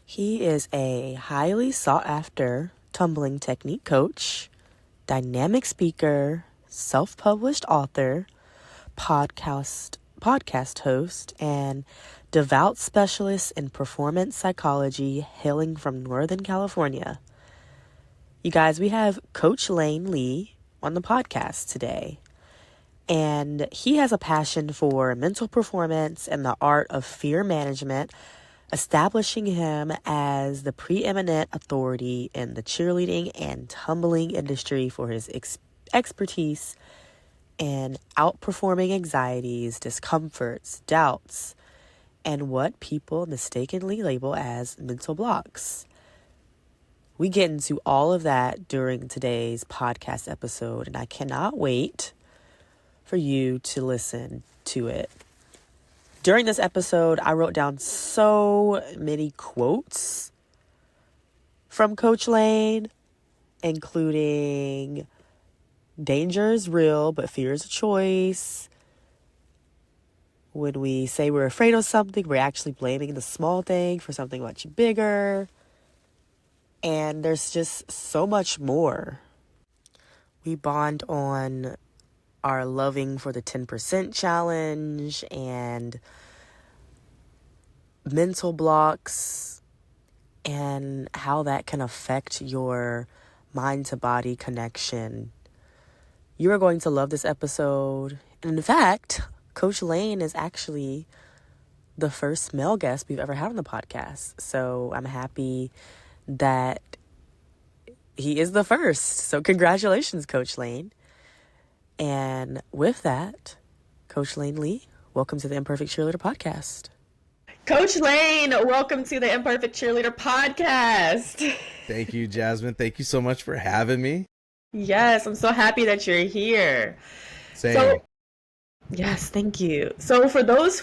He is a highly sought after tumbling technique coach, dynamic speaker, self-published author, podcast host, and devout specialist in performance psychology hailing from Northern California. You guys, we have Coach Lain Lee on the podcast today. And he has a passion for mental performance and the art of fear management, establishing him as the preeminent authority in the cheerleading and tumbling industry for his expertise in outperforming anxieties, discomforts, doubts, and what people mistakenly label as mental blocks. We get into all of that during today's podcast episode, and I cannot wait for you to listen to it. During this episode, I wrote down so many quotes from Coach Lain, including danger is real, but fear is a choice. When we say we're afraid of something, we're actually blaming the small thing for something much bigger. And there's just so much more. We bond on our loving for the 10% challenge and mental blocks and how that can affect your mind to body connection. You are going to love this episode. And in fact, Coach Lain is actually the first male guest we've ever had on the podcast. So I'm happy that he is the first. So congratulations, Coach Lain. And with that, Coach Lain Lee, welcome to the Imperfect Cheerleader Podcast. Coach Lain, welcome to the Imperfect Cheerleader Podcast. Thank you, Jasmine. Thank you so much for having me. Yes, I'm so happy that you're here. Same. Yes, thank you. So for those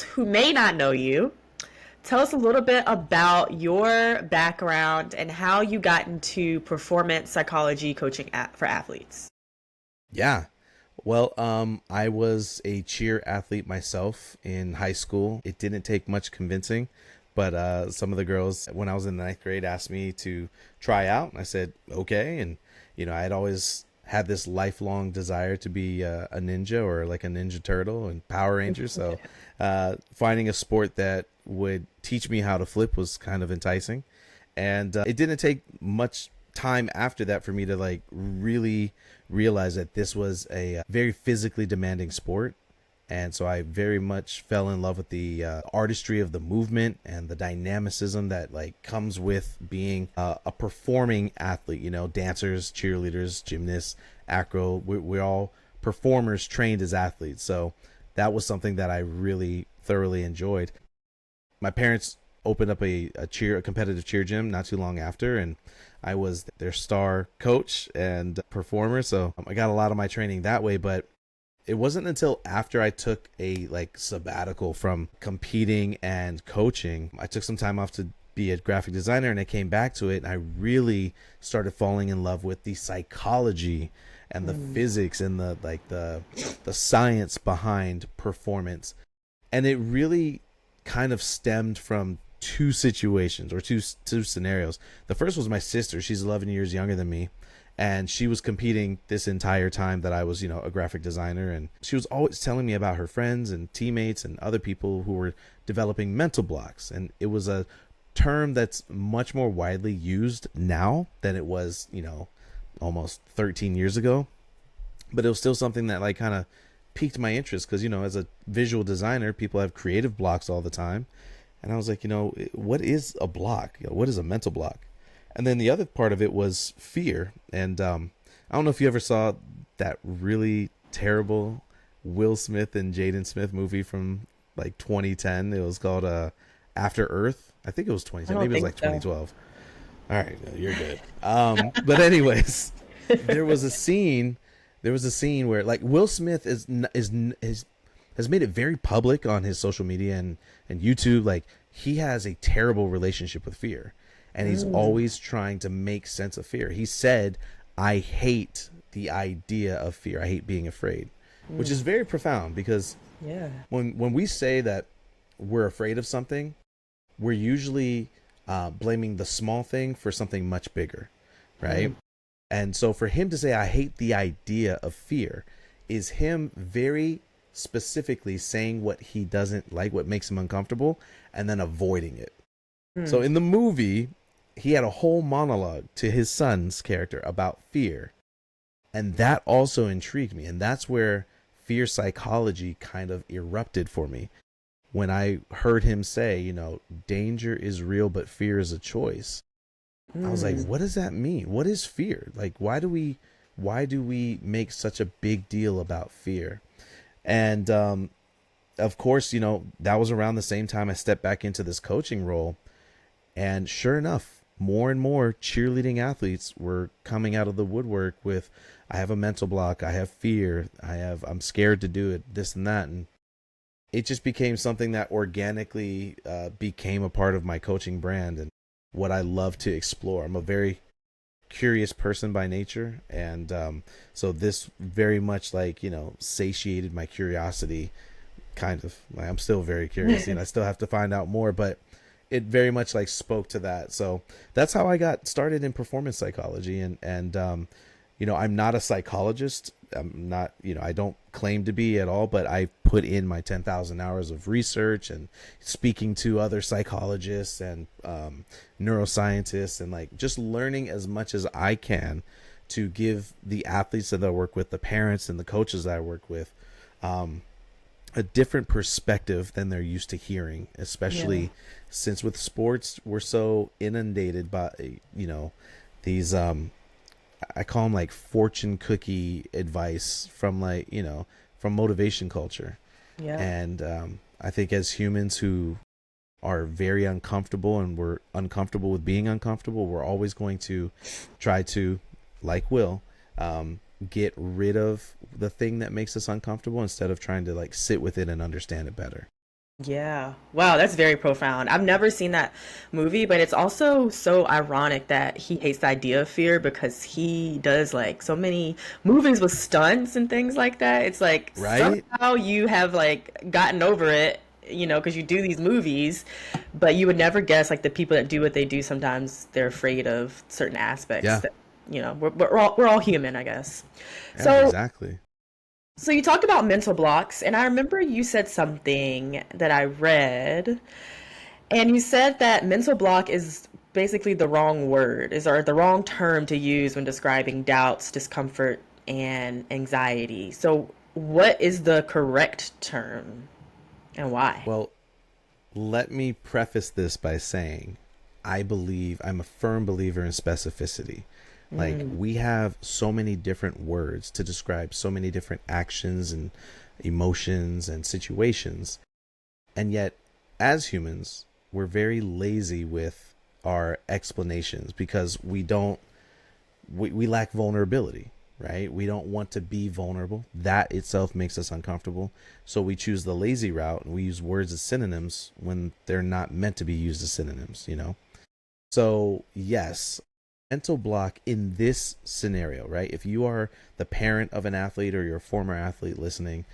who may not know you, tell us a little bit about your background and how you got into performance psychology coaching for athletes. Yeah. Well, I was a cheer athlete myself in high school. It didn't take much convincing, but some of the girls when I was in the 9th grade asked me to try out. And I said, okay. And, I had always had this lifelong desire to be a ninja or like a Ninja Turtle and Power Ranger. So finding a sport that would teach me how to flip was kind of enticing. And it didn't take much time after that for me to like really realize that this was a very physically demanding sport. And so I very much fell in love with the artistry of the movement and the dynamicism that like comes with being a performing athlete, dancers, cheerleaders, gymnasts, acro, we're all performers trained as athletes. So that was something that I really thoroughly enjoyed. My parents opened up a competitive cheer gym not too long after, and I was their star coach and performer. So I got a lot of my training that way, but it wasn't until after I took a sabbatical from competing and coaching. I took some time off to be a graphic designer, and I came back to it, and I really started falling in love with the psychology and the physics and the science behind performance. And it really kind of stemmed from two situations or two scenarios. The first was my sister. She's 11 years younger than me, and she was competing this entire time that I was, a graphic designer, and she was always telling me about her friends and teammates and other people who were developing mental blocks. And it was a term that's much more widely used now than it was, almost 13 years ago. But it was still something that like kind of piqued my interest because, as a visual designer, people have creative blocks all the time. And I was like, what is a block? What is a mental block? And then the other part of it was fear. And I don't know if you ever saw that really terrible Will Smith and Jaden Smith movie from like 2010. It was called After Earth. I think it was 2010. Maybe it was like 2012. All right, you're good. But anyways, there was a scene where like Will Smith has made it very public on his social media and YouTube. Like he has a terrible relationship with fear, and he's always trying to make sense of fear. He said, I hate the idea of fear. I hate being afraid, which is very profound because when we say that we're afraid of something, we're usually blaming the small thing for something much bigger, right? And so for him to say, I hate the idea of fear, is him very specifically saying what he doesn't like, what makes him uncomfortable, and then avoiding it. So in the movie, he had a whole monologue to his son's character about fear. And that also intrigued me. And that's where fear psychology kind of erupted for me. When I heard him say, you know, danger is real, but fear is a choice. I was like, what does that mean? What is fear? Like, why do we make such a big deal about fear? And of course, you know, that was around the same time I stepped back into this coaching role. And sure enough, more and more cheerleading athletes were coming out of the woodwork with, I have a mental block, I have fear, I'm scared to do it, this and that. And it just became something that organically became a part of my coaching brand and what I love to explore. I'm a very curious person by nature. And so this very much, like, you know, satiated my curiosity, kind of. Like, I'm still very curious and I still have to find out more, but it very much like spoke to that. So that's how I got started in performance psychology. And you know, I'm not a psychologist. I'm not, you know, I don't claim to be at all, but I put in my 10,000 hours of research and speaking to other psychologists and neuroscientists, and like just learning as much as I can to give the athletes that I work with, the parents and the coaches that I work with, a different perspective than they're used to hearing, especially since with sports, we're so inundated by, you know, these, I call them like fortune cookie advice from, like, you know, from motivation culture. And I think as humans who are very uncomfortable and we're uncomfortable with being uncomfortable, we're always going to try to, like Will, get rid of the thing that makes us uncomfortable instead of trying to like sit with it and understand it better. Yeah. Wow, that's very profound. I've never seen that movie, but it's also so ironic that he hates the idea of fear because he does like so many movies with stunts and things like that. It's like Right? somehow you have like gotten over it, you know, because you do these movies, but you would never guess like the people that do what they do, sometimes they're afraid of certain aspects Yeah. that, you know, we're all human, I guess. Yeah, So exactly. so you talked about mental blocks, and I remember you said something that I read, and you said that mental block is basically the wrong word, is or the wrong term to use when describing doubts, discomfort, and anxiety. So what is the correct term and why? Well, let me preface this by saying I'm a firm believer in specificity. Like, we have so many different words to describe so many different actions and emotions and situations. And yet, as humans, we're very lazy with our explanations because we lack vulnerability, right? We don't want to be vulnerable. That itself makes us uncomfortable. So we choose the lazy route and we use words as synonyms when they're not meant to be used as synonyms, you know? So, yes, mental block in this scenario, right? If you are the parent of an athlete or you're a former athlete listening,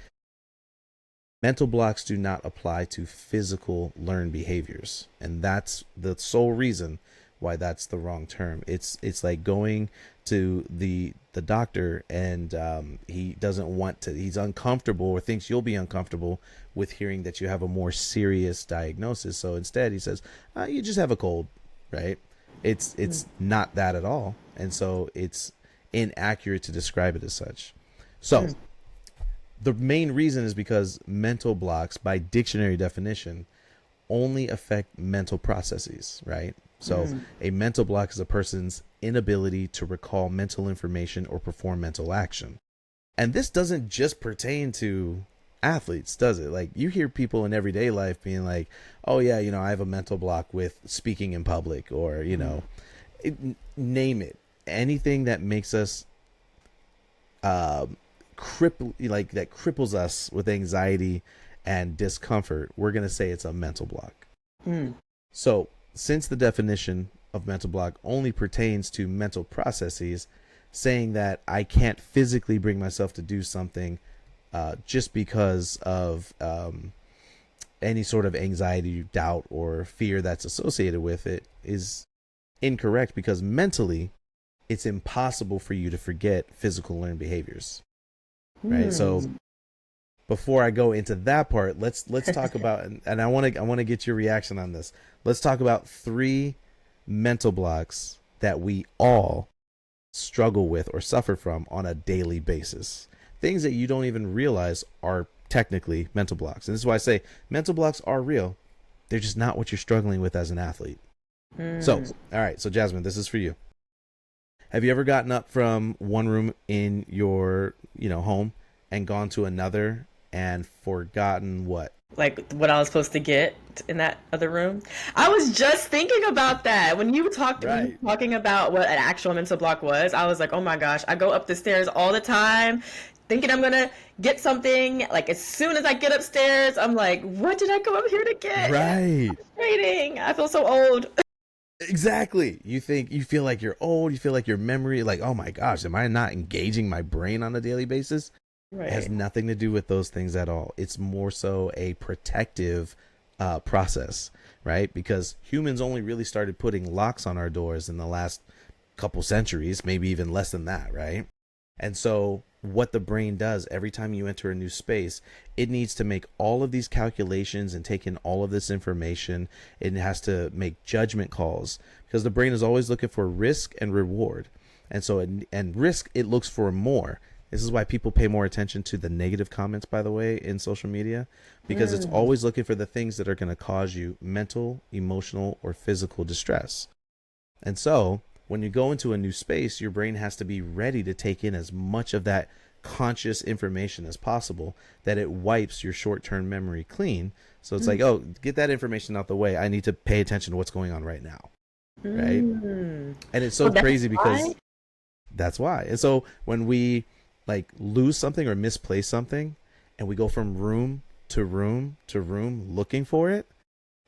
mental blocks do not apply to physical learned behaviors. And that's the sole reason why that's the wrong term. It's like going to the doctor and he doesn't want to, he's uncomfortable or thinks you'll be uncomfortable with hearing that you have a more serious diagnosis. So instead he says, you just have a cold, right? It's not that at all. And so it's inaccurate to describe it as such. So the main reason is because mental blocks, by dictionary definition, only affect mental processes, right? So a mental block is a person's inability to recall mental information or perform mental action. And this doesn't just pertain to athletes, does it? Like, you hear people in everyday life being like, oh yeah, you know, I have a mental block with speaking in public, or, you know, name it. Anything that makes us that cripples us with anxiety and discomfort, we're going to say it's a mental block. So since the definition of mental block only pertains to mental processes, saying that I can't physically bring myself to do something just because of any sort of anxiety, doubt, or fear that's associated with it is incorrect, because mentally it's impossible for you to forget physical learned behaviors, right? So before I go into that part, let's talk about, and I want to get your reaction on this. Let's talk about 3 mental blocks that we all struggle with or suffer from on a daily basis. Things that you don't even realize are technically mental blocks. And this is why I say mental blocks are real. They're just not what you're struggling with as an athlete. So, all right. So Jasmine, this is for you. Have you ever gotten up from one room in your, home and gone to another and forgotten what? Like what I was supposed to get in that other room. I was just thinking about that when you Right. were talking about what an actual mental block was. I was like, oh my gosh, I go up the stairs all the time, thinking I'm gonna get something. Like as soon as I get upstairs, I'm like, what did I go up here to get? Right. It's frustrating. I feel so old. Exactly. You feel like you're old. You feel like your memory, like, oh my gosh, am I not engaging my brain on a daily basis? It has Right. nothing to do with those things at all. It's more so a protective process, right? Because humans only really started putting locks on our doors in the last couple centuries, maybe even less than that, right? And so what the brain does every time you enter a new space, it needs to make all of these calculations and take in all of this information. It has to make judgment calls, because the brain is always looking for risk and reward. And so, and risk, it looks for more. This is why people pay more attention to the negative comments, by the way, in social media, because it's always looking for the things that are going to cause you mental, emotional, or physical distress. And so when you go into a new space, your brain has to be ready to take in as much of that conscious information as possible, that it wipes your short-term memory clean. So it's like, oh, get that information out the way. I need to pay attention to what's going on right now. Right. And it's so Well, that's crazy because why. that's why. And so when we like lose something or misplace something, and we go from room to room to room looking for it,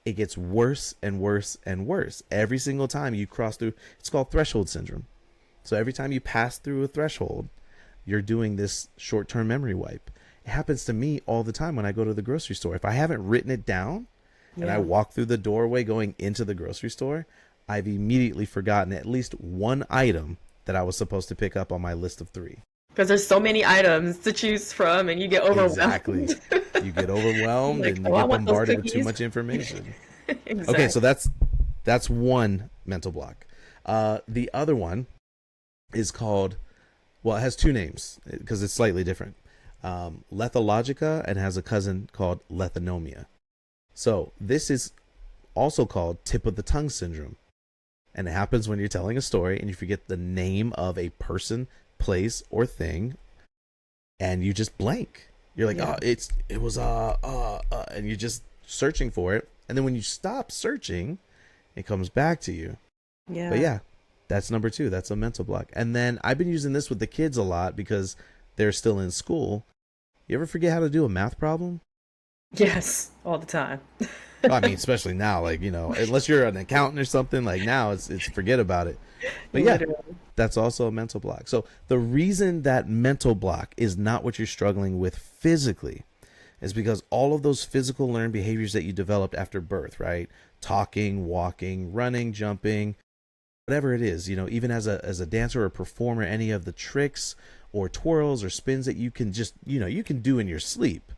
it gets worse and worse and worse every single time you cross through. It's called threshold syndrome. So every time you pass through a threshold, you're doing this short-term memory wipe. It happens to me all the time when I go to the grocery store. If I haven't written it down and I walk through the doorway going into the grocery store, I've immediately forgotten at least one item that I was supposed to pick up on my list of 3. Because there's so many items to choose from, and you get overwhelmed. Exactly. You get overwhelmed Like, and oh, you I get want those bombarded with too cookies. much information. Exactly. Okay, so that's one mental block. The other one is called, well, it has 2 names because it's slightly different. Lethologica, and has a cousin called lethonomia. So this is also called tip of the tongue syndrome. And it happens when you're telling a story and you forget the name of a person, place, or thing, and you just blank. You're like, oh, it was and you're just searching for it. And then when you stop searching, it comes back to you. Yeah. But yeah, that's number 2. That's a mental block. And then I've been using this with the kids a lot because they're still in school. You ever forget how to do a math problem? Yes, all the time. I mean, especially now, like, unless you're an accountant or something, like now it's forget about it. But yeah, Literally. that's also a mental block. So the reason that mental block is not what you're struggling with physically is because all of those physical learned behaviors that you developed after birth, right? Talking, walking, running, jumping, whatever it is, even as a dancer or a performer, any of the tricks or twirls or spins that you can just, you can do in your sleep.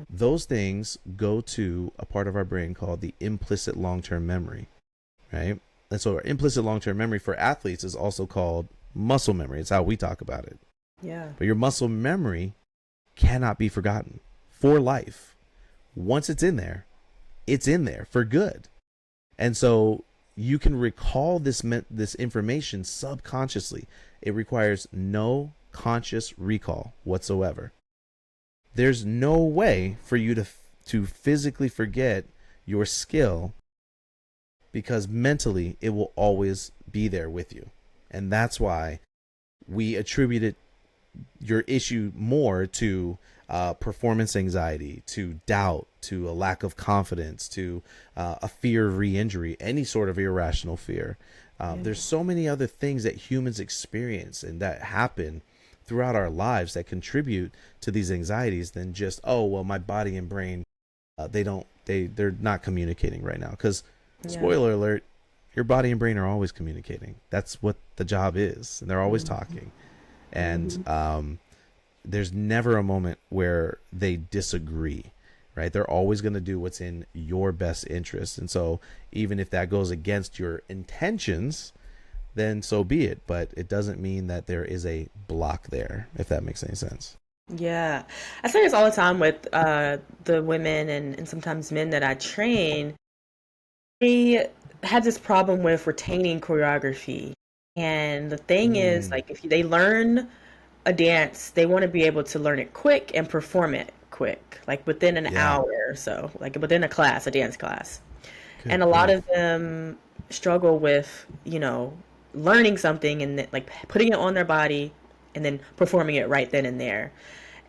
Those things go to a part of our brain called the implicit long-term memory, right? And so our implicit long-term memory for athletes is also called muscle memory. It's how we talk about it. Yeah. But your muscle memory cannot be forgotten for life. Once it's in there for good. And so you can recall this information subconsciously. It requires no conscious recall whatsoever. There's no way for you to physically forget your skill, because mentally it will always be there with you. And that's why we attributed your issue more to performance anxiety, to doubt, to a lack of confidence, to a fear of re-injury, any sort of irrational fear. There's so many other things that humans experience and that happen throughout our lives that contribute to these anxieties than just, oh, well, my body and brain, they don't they're not communicating right now. Because spoiler alert, your body and brain are always communicating. That's what the job is, and they're always talking. And there's never a moment where they disagree, right? They're always going to do what's in your best interest. And so even if that goes against your intentions, then so be it. But it doesn't mean that there is a block there, if that makes any sense. Yeah. I say this all the time with the women and sometimes men that I train. They had this problem with retaining choreography. And the thing is, like, if they learn a dance, they want to be able to learn it quick and perform it quick, like within an hour or so, like within a class, a dance class. Good And a lot grief. of them struggle with, learning something and like putting it on their body and then performing it right then and there.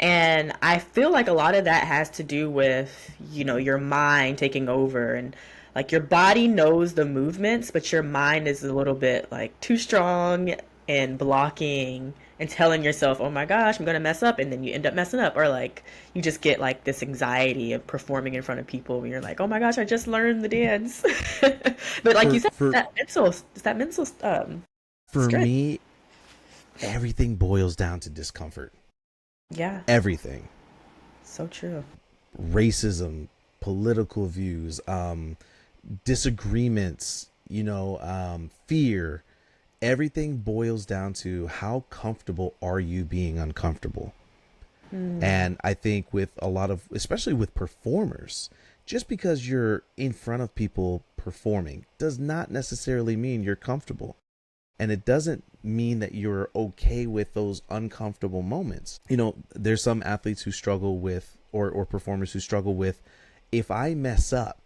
And I feel like a lot of that has to do with, your mind taking over, and like your body knows the movements, but your mind is a little bit like too strong and blocking and telling yourself, oh my gosh, I'm going to mess up. And then you end up messing up. Or like you just get like this anxiety of performing in front of people and you're like, oh my gosh, I just learned the dance. But like you said, that mental For strength. me, everything boils down to discomfort. Yeah, Everything. so true. Racism, political views, disagreements, fear. Everything boils down to how comfortable are you being uncomfortable. And I think with a lot of, especially with performers, just because you're in front of people performing does not necessarily mean you're comfortable. And it doesn't mean that you're okay with those uncomfortable moments. There's some athletes who struggle with, or performers who struggle with, if I mess up,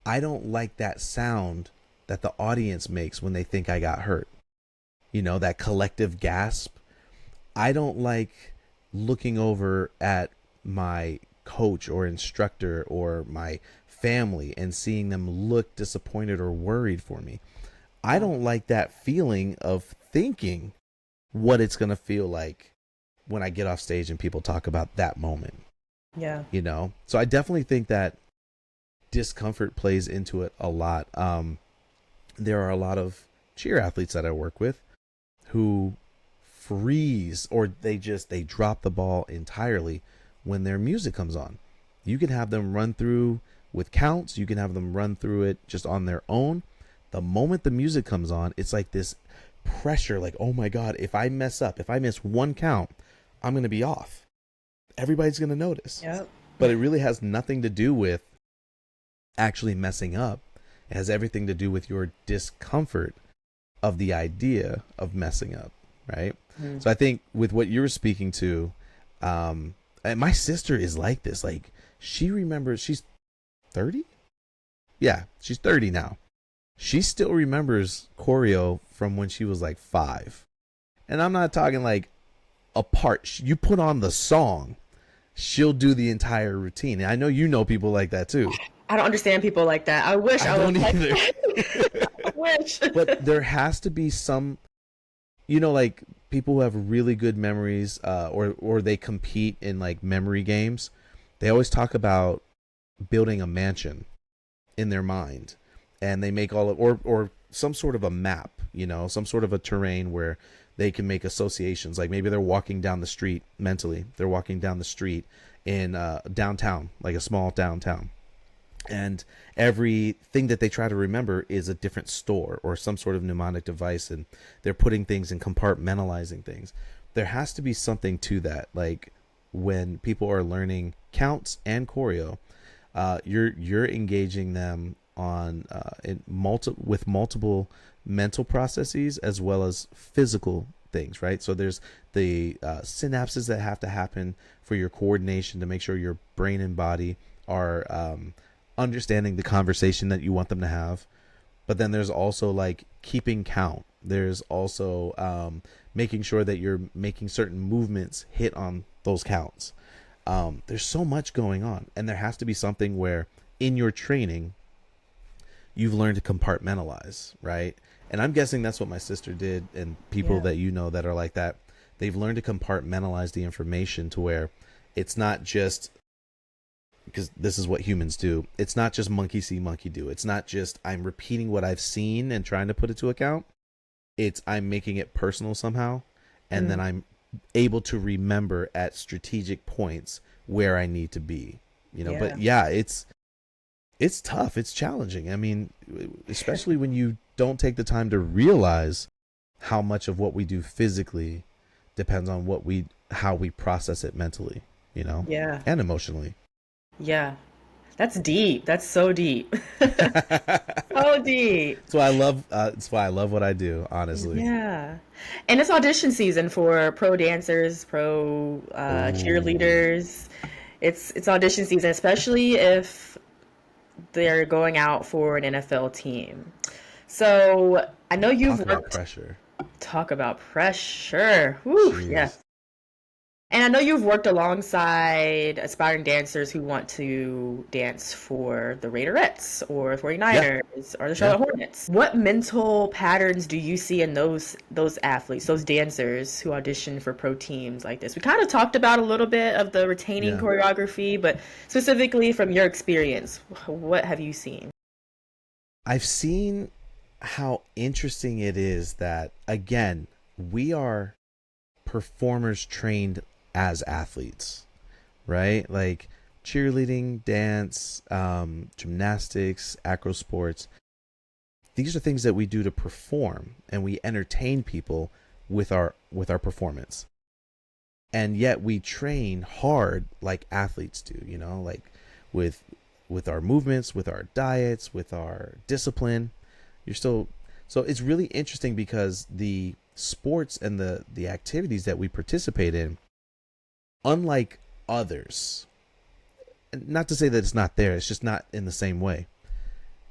I don't like that sound that the audience makes when they think I got hurt. That collective gasp. I don't like looking over at my coach or instructor or my family and seeing them look disappointed or worried for me. I don't like that feeling of thinking what it's going to feel like when I get off stage and people talk about that moment. Yeah. So I definitely think that discomfort plays into it a lot. There are a lot of cheer athletes that I work with who freeze, or they drop the ball entirely when their music comes on. You can have them run through with counts. You can have them run through it just on their own. The moment the music comes on, it's like this pressure, like, oh my God, if I mess up, if I miss one count, I'm going to be off. Everybody's going to notice. Yep. But it really has nothing to do with actually messing up. It has everything to do with your discomfort of the idea of messing up, right? So I think with what you were speaking to, and my sister is like this. Like, she remembers, she's 30? Yeah, she's 30 now. She still remembers choreo from when she was like 5. And I'm not talking like a part. You put on the song, she'll do the entire routine. And I know you know people like that too. I don't understand people like that. I wish I was don't like either. that. I wish. But there has to be some, like people who have really good memories, or they compete in like memory games. They always talk about building a mansion in their mind, and they make all of, or some sort of a map, some sort of a terrain where they can make associations. Like maybe they're walking down the street mentally. They're walking down the street in downtown, like a small downtown. And everything that they try to remember is a different store or some sort of mnemonic device, and they're putting things and compartmentalizing things. There has to be something to that. Like when people are learning counts and choreo, you're engaging them on with multiple mental processes as well as physical things, right? So there's the synapses that have to happen for your coordination to make sure your brain and body are understanding the conversation that you want them to have. But then there's also like keeping count. There's also making sure that you're making certain movements hit on those counts. There's so much going on, and there has to be something where in your training you've learned to compartmentalize, right? And I'm guessing that's what my sister did, and people that that are like that, they've learned to compartmentalize the information to where it's not just because this is what humans do. It's not just monkey see, monkey do. It's not just I'm repeating what I've seen and trying to put it to account. It's I'm making it personal somehow, and then I'm able to remember at strategic points where I need to be. But yeah, it's tough. It's challenging. I mean, especially when you don't take the time to realize how much of what we do physically depends on how we process it mentally, Yeah. and emotionally. Yeah. That's deep. That's so deep. So deep. That's why I love. That's why I love what I do. Honestly. Yeah. And it's audition season for pro dancers, pro Oh, cheerleaders. It's audition season, especially if they're going out for an NFL team. So I know you've talk about worked, pressure. talk about pressure. Whew, yeah. Jeez. And I know you've worked alongside aspiring dancers who want to dance for the Raiderettes or Yeah. 49ers or the Yeah. Charlotte Hornets. What mental patterns do you see in those athletes, those dancers who audition for pro teams like this? We kind of talked about a little bit of the retaining Yeah. choreography, but specifically from your experience, what have you seen? I've seen how interesting it is that, again, we are performers trained as athletes, right? Like cheerleading, dance, gymnastics, acro sports. These are things that we do to perform, and we entertain people with our performance. And yet we train hard like athletes do, like with our movements, with our diets, with our discipline. You're still So it's really interesting because the sports and the activities that we participate in, unlike others, not to say that it's not there, it's just not in the same way.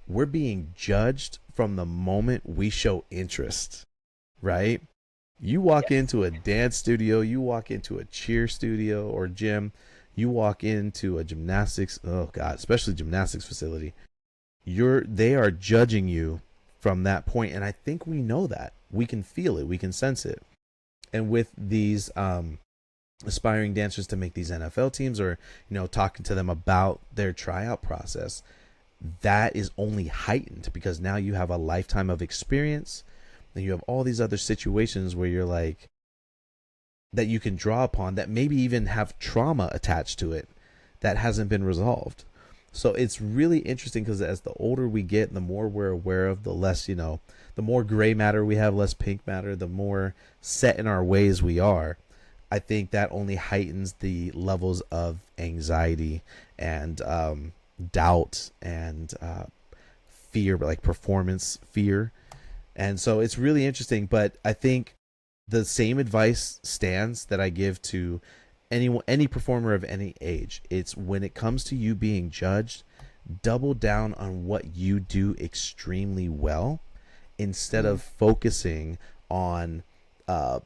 We're being judged from the moment we show interest, right? You walk into a dance studio, you walk into a cheer studio or gym, you walk into a gymnastics, oh God, especially gymnastics facility, they are judging you from that point. And I think we know that. We can feel it, we can sense it. And with these aspiring dancers to make these NFL teams, or talking to them about their tryout process, that is only heightened because now you have a lifetime of experience, and you have all these other situations where you're like, that you can draw upon, that maybe even have trauma attached to it that hasn't been resolved. So it's really interesting because as the older we get, the more we're aware of, the less, the more gray matter we have, less pink matter, the more set in our ways we are. I think that only heightens the levels of anxiety and doubt and fear, like performance fear. And so it's really interesting. But I think the same advice stands that I give to any performer of any age. It's when it comes to you being judged, double down on what you do extremely well instead of focusing on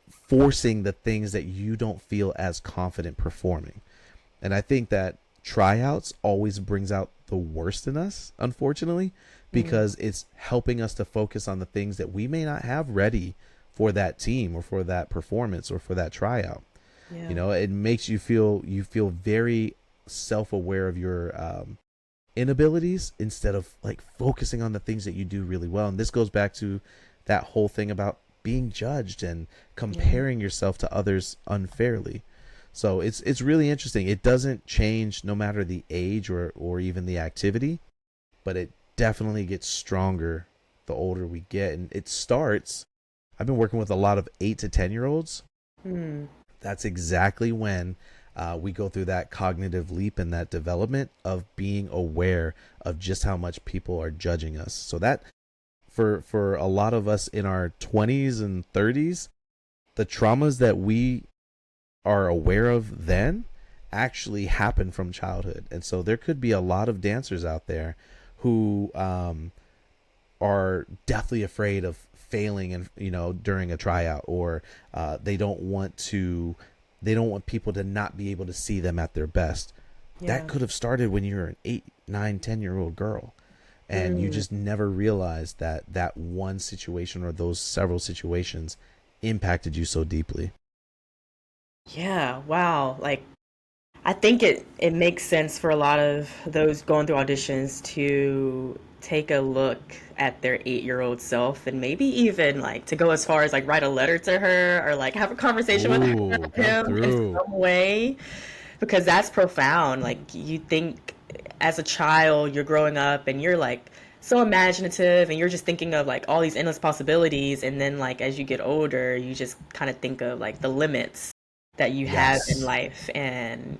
forcing the things that you don't feel as confident performing. And I think that tryouts always brings out the worst in us, unfortunately, because it's helping us to focus on the things that we may not have ready for that team or for that performance or for that tryout. Yeah. It makes you feel very self-aware of your inabilities instead of like focusing on the things that you do really well. And this goes back to that whole thing about being judged and comparing yourself to others unfairly. So it's really interesting. It doesn't change no matter the age or even the activity, but it definitely gets stronger the older we get. And it starts, I've been working with a lot of 8 to 10-year-olds. That's exactly when we go through that cognitive leap and that development of being aware of just how much people are judging us. So that for a lot of us in our 20s and 30s, the traumas that we are aware of then actually happen from childhood. And so there could be a lot of dancers out there who are deathly afraid of failing and during a tryout, or they don't want people to not be able to see them at their best. That could have started when you were an 8, 9, 10-year-old girl, and you just never realized that one situation or those several situations impacted you so deeply. Yeah, wow. Like I think it makes sense for a lot of those going through auditions to take a look at their 8-year-old self and maybe even like to go as far as like write a letter to her or like have a conversation with her Ooh, or come him in through. some way because that's profound. Like you think as a child you're growing up and you're like so imaginative and you're just thinking of like all these endless possibilities and then like as you get older you just kind of think of like the limits that you have in Yes. life and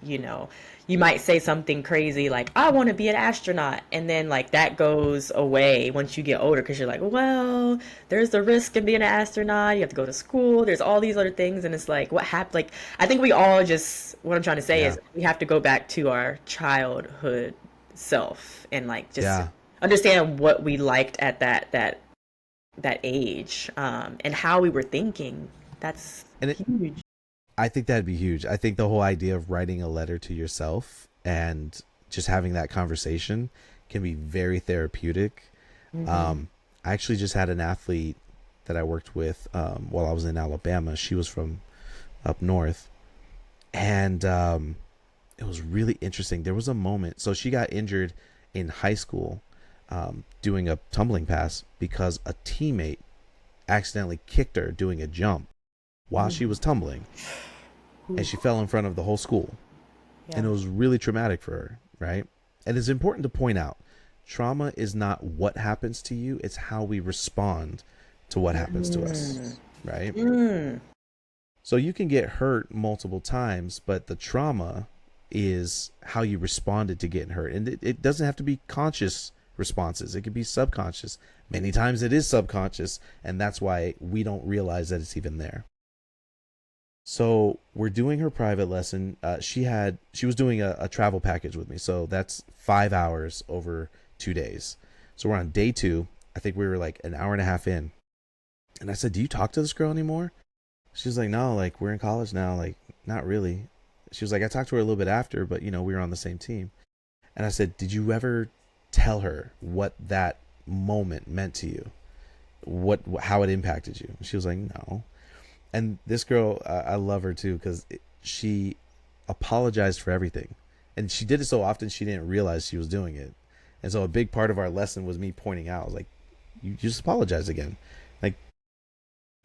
you might say something crazy like I want to be an astronaut and then like that goes away once you get older because you're like well there's the risk in being an astronaut, you have to go to school, there's all these other things and it's like what happened, like I think we all just what I'm trying to say Yeah. is we have to go back to our childhood self and like just Yeah. understand what we liked at that age and how we were thinking. That's And huge. I think that'd be huge. I think the whole idea of writing a letter to yourself and just having that conversation can be very therapeutic. Hmm. I actually just had an athlete that I worked with while I was in Alabama. She was from up north. And it was really interesting. There was a moment. So she got injured in high school doing a tumbling pass because a teammate accidentally kicked her doing a jump while she was tumbling, and she fell in front of the whole school. And Yeah. it was really traumatic for her, right? And it's important to point out trauma is not what happens to you, it's how we respond to what happens to us, Mm. right? Mm. So you can get hurt multiple times, but the trauma is how you responded to getting hurt. And it doesn't have to be conscious responses, it could be subconscious. Many times it is subconscious, and that's why we don't realize that it's even there. So we're doing her private lesson. She was doing a travel package with me, so that's 5 hours over 2 days. So we're on day two. I think we were like an hour and a half in, and I said, "Do you talk to this girl anymore?" She was like, "No, like we're in college now, like not really." She was like, "I talked to her a little bit after, but we were on the same team." And I said, "Did you ever tell her what that moment meant to you? How it impacted you?" She was like, "No." And this girl, I love her too because she apologized for everything, and she did it so often she didn't realize she was doing it. And so a big part of our lesson was me pointing out, I was like, "You just apologize again, like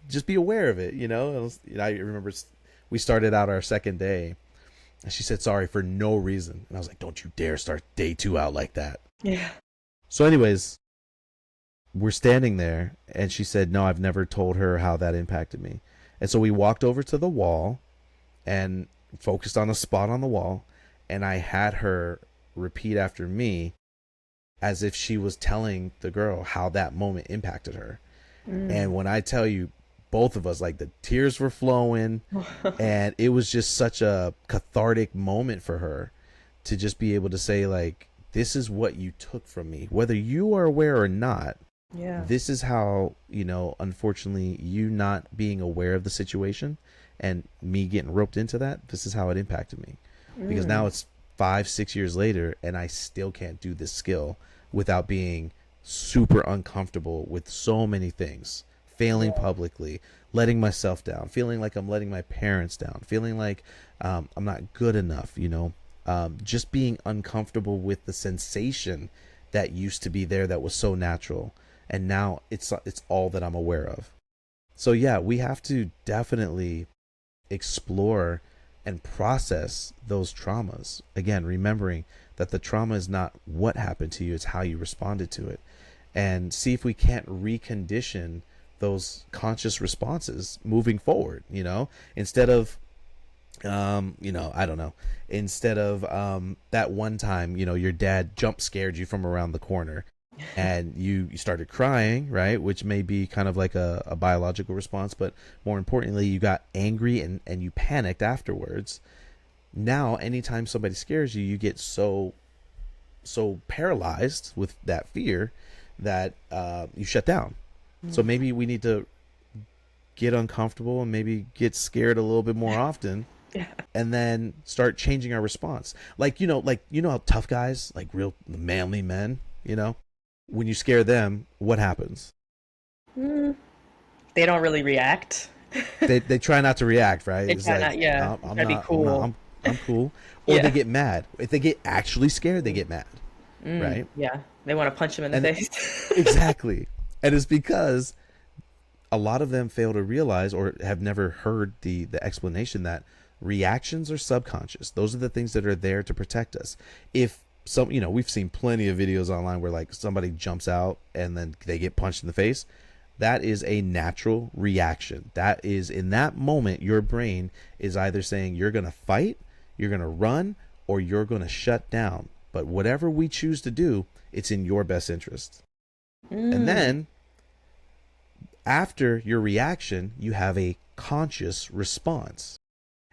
just be aware of it." I remember we started out our second day, and she said sorry for no reason, and I was like, "Don't you dare start day two out like that." Yeah. So, anyways, we're standing there, and she said, "No, I've never told her how that impacted me." And so we walked over to the wall and focused on a spot on the wall, and I had her repeat after me as if she was telling the girl how that moment impacted her. Mm. And when I tell you, both of us, like the tears were flowing, and it was just such a cathartic moment for her to just be able to say, like, this is what you took from me, whether you are aware or not. Yeah. This is how, unfortunately, you not being aware of the situation and me getting roped into that, this is how it impacted me. Because now Mm. it's 5, 6 years later, and I still can't do this skill without being super uncomfortable with so many things. Failing Yeah. publicly, letting myself down, feeling like I'm letting my parents down, feeling like I'm not good enough, just being uncomfortable with the sensation that used to be there that was so natural, and now it's all that I'm aware of. So yeah, we have to definitely explore and process those traumas. Again, remembering that the trauma is not what happened to you, it's how you responded to it. And see if we can't recondition those conscious responses moving forward, instead of I don't know, instead of that one time, your dad jump scared you from around the corner and you started crying, right? Which may be kind of like a biological response, but more importantly, you got angry and you panicked afterwards. Now, anytime somebody scares you, you get so paralyzed with that fear that you shut down. So Mm. maybe we need to get uncomfortable and maybe get scared a little bit more often, Yeah. and then start changing our response. Like how tough guys, like real manly men, when you scare them, what happens? Mm. They don't really react. They try not to react, right? They It's try like, not, yeah. "No, They I'm try to be not, I'm not, cool. I'm cool. Or they Yeah. get mad. If they get actually scared, they get mad, right? Yeah. They want to punch him in the And face. exactly. And it's because a lot of them fail to realize or have never heard the explanation that reactions are subconscious. Those are the things that are there to protect us. If some, we've seen plenty of videos online where like somebody jumps out and then they get punched in the face. That is a natural reaction. That is, in that moment, your brain is either saying you're going to fight, you're going to run, or you're going to shut down. But whatever we choose to do, it's in your best interest. And then after your reaction, you have a conscious response.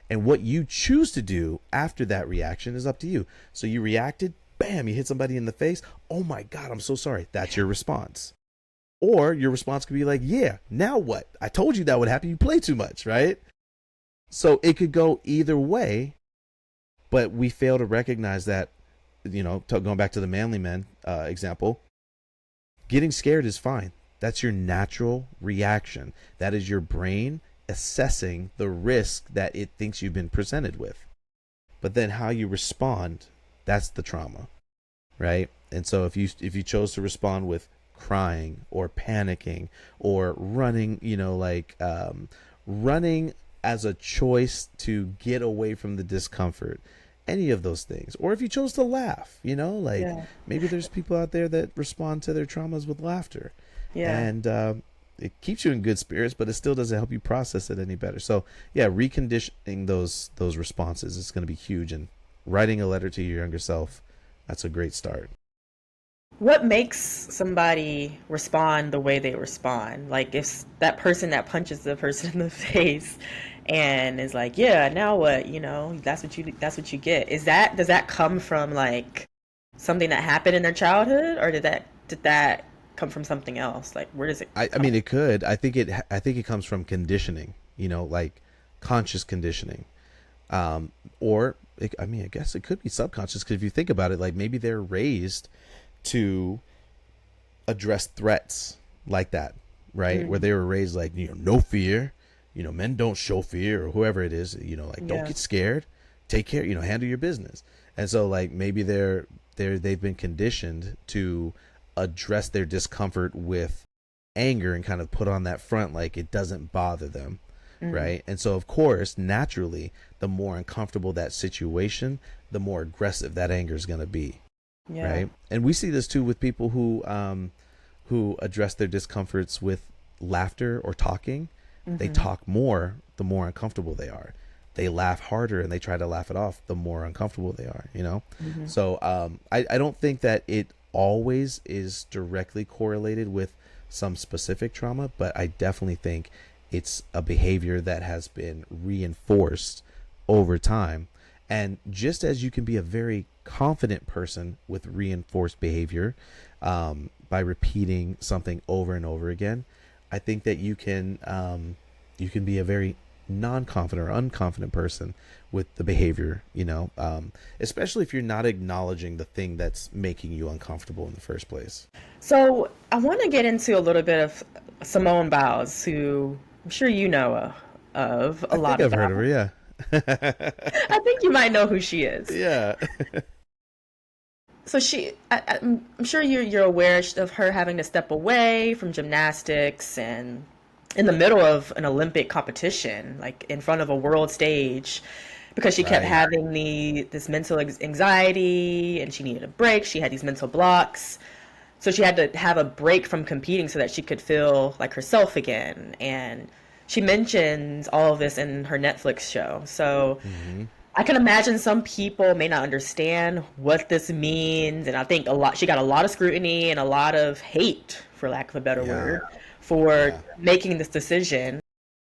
And what you choose to do after that reaction is up to you. So you reacted, bam, you hit somebody in the face. Oh my God, I'm so sorry. That's your response. Or your response could be like, yeah, now what? I told you that would happen. You play too much, right? So it could go either way, but we fail to recognize that, going back to the manly men example, getting scared is fine. That's your natural reaction. That is your brain assessing the risk that it thinks you've been presented with. But then how you respond, that's the trauma, right? And so if you chose to respond with crying or panicking or running, running as a choice to get away from the discomfort, any of those things, or if you chose to laugh, maybe there's people out there that respond to their traumas with laughter, and it keeps you in good spirits, but it still doesn't help you process it any better. So yeah, reconditioning those responses is going to be huge, and writing a letter to your younger self, that's a great start. What makes somebody respond the way they respond? Like if that person that punches the person in the face and is like, "Yeah, now what?" That's what you get. Does that come from like something that happened in their childhood, or did that come from something else? Like where does it I come? mean, it could. I think it comes from conditioning. Like conscious conditioning, I guess it could be subconscious. Because if you think about it, like maybe they're raised to address threats like that, right? Where they were raised like, no fear, men don't show fear, or whoever it is, like don't Yeah. get scared, take care, handle your business. And so like maybe they've been conditioned to address their discomfort with anger and kind of put on that front like it doesn't bother them, right? And so of course, naturally, the more uncomfortable that situation, the more aggressive that anger is going to be. Yeah. Right. And we see this too with people who address their discomforts with laughter or talking. They talk more the more uncomfortable they are. They laugh harder and they try to laugh it off the more uncomfortable they are. So I don't think that it always is directly correlated with some specific trauma, but I definitely think it's a behavior that has been reinforced over time. And just as you can be a very confident person with reinforced behavior by repeating something over and over again, I think that you can be a very non-confident or unconfident person with the behavior, especially if you're not acknowledging the thing that's making you uncomfortable in the first place. So I want to get into a little bit of Simone Biles, who I'm sure you know of a I lot think I've heard of about. her, yeah. I think you might know who she is. Yeah. So I'm sure you're aware of her having to step away from gymnastics and in the middle of an Olympic competition, like in front of a world stage, because she kept Right. having this mental anxiety and she needed a break. She had these mental blocks. So she had to have a break from competing so that she could feel like herself again. And she mentions all of this in her Netflix show. So Hmm. I can imagine some people may not understand what this means, and I think she got a lot of scrutiny and a lot of hate, for lack of a better Yeah. word, for Yeah. making this decision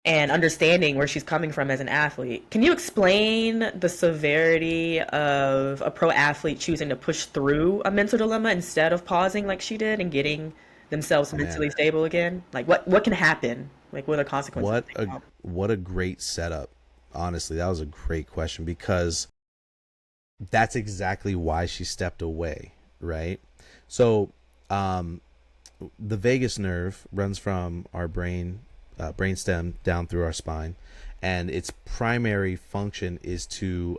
and understanding where she's coming from as an athlete. Can you explain the severity of a pro athlete choosing to push through a mental dilemma instead of pausing like she did and getting themselves Oh mentally man. stable again? Like what can happen? Like what are the consequences? What a what a great setup. Honestly, that was a great question because that's exactly why she stepped away, right? So, the vagus nerve runs from our brain brainstem down through our spine, and its primary function is to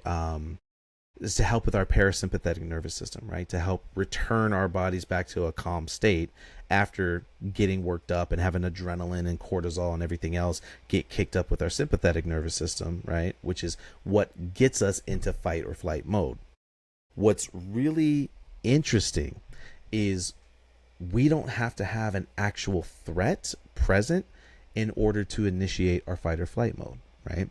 help with our parasympathetic nervous system, right? To help return our bodies back to a calm state after getting worked up and having adrenaline and cortisol and everything else get kicked up with our sympathetic nervous system, right? Which is what gets us into fight or flight mode. What's really interesting is we don't have to have an actual threat present in order to initiate our fight or flight mode, right?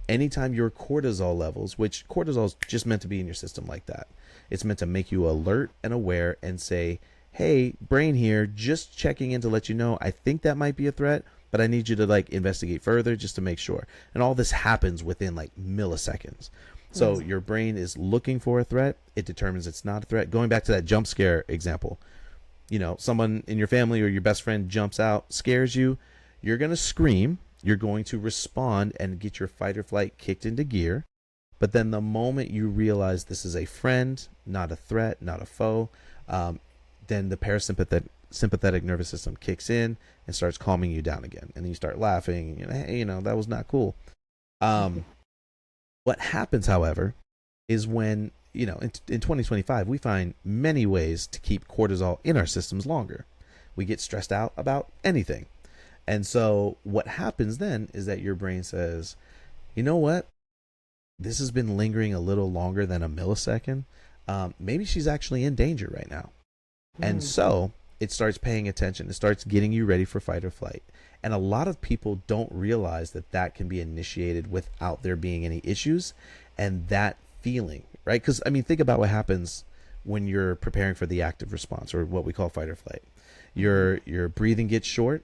Anytime your cortisol levels, which cortisol is just meant to be in your system like that, it's meant to make you alert and aware and say, hey, brain here, just checking in to let you know, I think that might be a threat, but I need you to like investigate further just to make sure. And all this happens within like milliseconds. So your brain is looking for a threat. It determines it's not a threat. Going back to that jump scare example, you know, someone in your family or your best friend jumps out, scares you, you're going to scream. You're going to respond and get your fight or flight kicked into gear. But then the moment you realize this is a friend, not a threat, not a foe, then the sympathetic nervous system kicks in and starts calming you down again. And then you start laughing. You know, hey, you know, that was not cool. What happens, however, is when, you know, in 2025, we find many ways to keep cortisol in our systems longer. We get stressed out about anything. And so what happens then is that your brain says, you know what? This has been lingering a little longer than a millisecond. Maybe she's actually in danger right now. And so it starts paying attention. It starts getting you ready for fight or flight. And a lot of people don't realize that that can be initiated without there being any issues. And that feeling, right? Because, I mean, think about what happens when you're preparing for the active response, or what we call fight or flight. Your breathing gets short.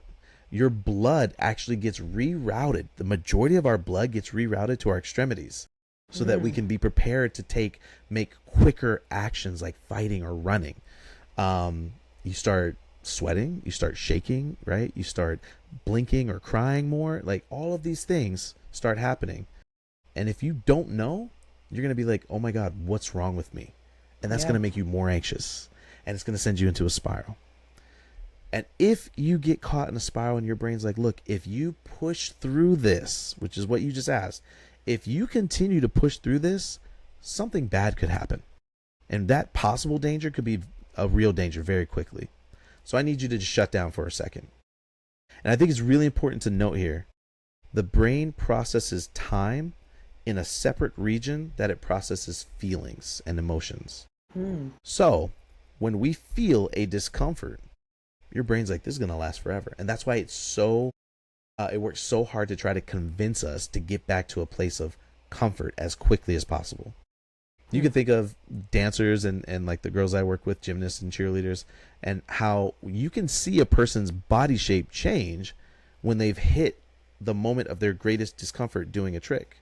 Your blood actually gets rerouted. The majority of our blood gets rerouted to our extremities so that we can be prepared to make quicker actions like fighting or running. You start sweating, you start shaking, right? You start blinking or crying more. Like, all of these things start happening. And if you don't know, you're going to be like, oh my God, what's wrong with me? And that's going to make you more anxious, and it's going to send you into a spiral. And if you get caught in a spiral and your brain's like, look, if you push through this, which is what you just asked, if you continue to push through this, something bad could happen. And that possible danger could be a real danger very quickly. So I need you to just shut down for a second. And I think it's really important to note here, the brain processes time in a separate region that it processes feelings and emotions. So when we feel a discomfort, your brain's like, this is going to last forever. And that's why it's so, it works so hard to try to convince us to get back to a place of comfort as quickly as possible. You can think of dancers and like the girls I work with, gymnasts and cheerleaders, and how you can see a person's body shape change when they've hit the moment of their greatest discomfort doing a trick.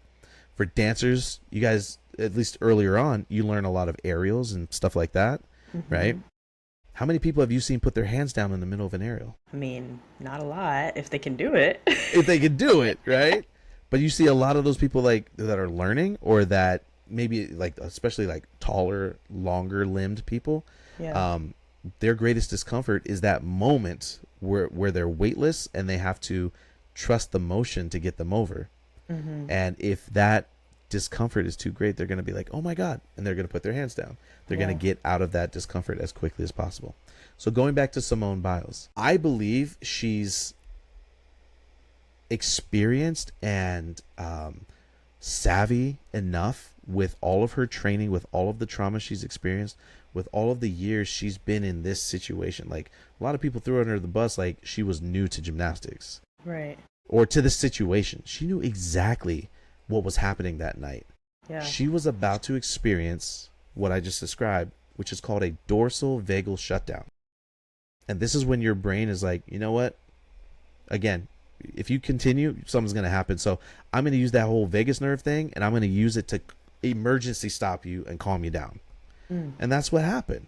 For dancers, you guys, at least earlier on, you learn a lot of aerials and stuff like that, right? How many people have you seen put their hands down in the middle of an aerial? I mean, not a lot, if they can do it. If they can do it, right? But you see a lot of those people like that are learning, or that maybe like, especially like taller, longer limbed people. Their greatest discomfort is that moment where they're weightless and they have to trust the motion to get them over. And if that discomfort is too great, they're going to be like, oh my God, and they're going to put their hands down. They're going to get out of that discomfort as quickly as possible. So going back to Simone Biles, I believe she's experienced and savvy enough with all of her training, with all of the trauma she's experienced, with all of the years she's been in this situation. Like, a lot of people threw her under the bus like she was new to gymnastics. Right. Or to the situation. She knew exactly what was happening that night. She was about to experience what I just described, which is called a dorsal vagal shutdown. And this is when your brain is like, you know what? Again, if you continue, something's going to happen. So I'm going to use that whole vagus nerve thing, and I'm going to use it to emergency stop you and calm you down. And that's what happened.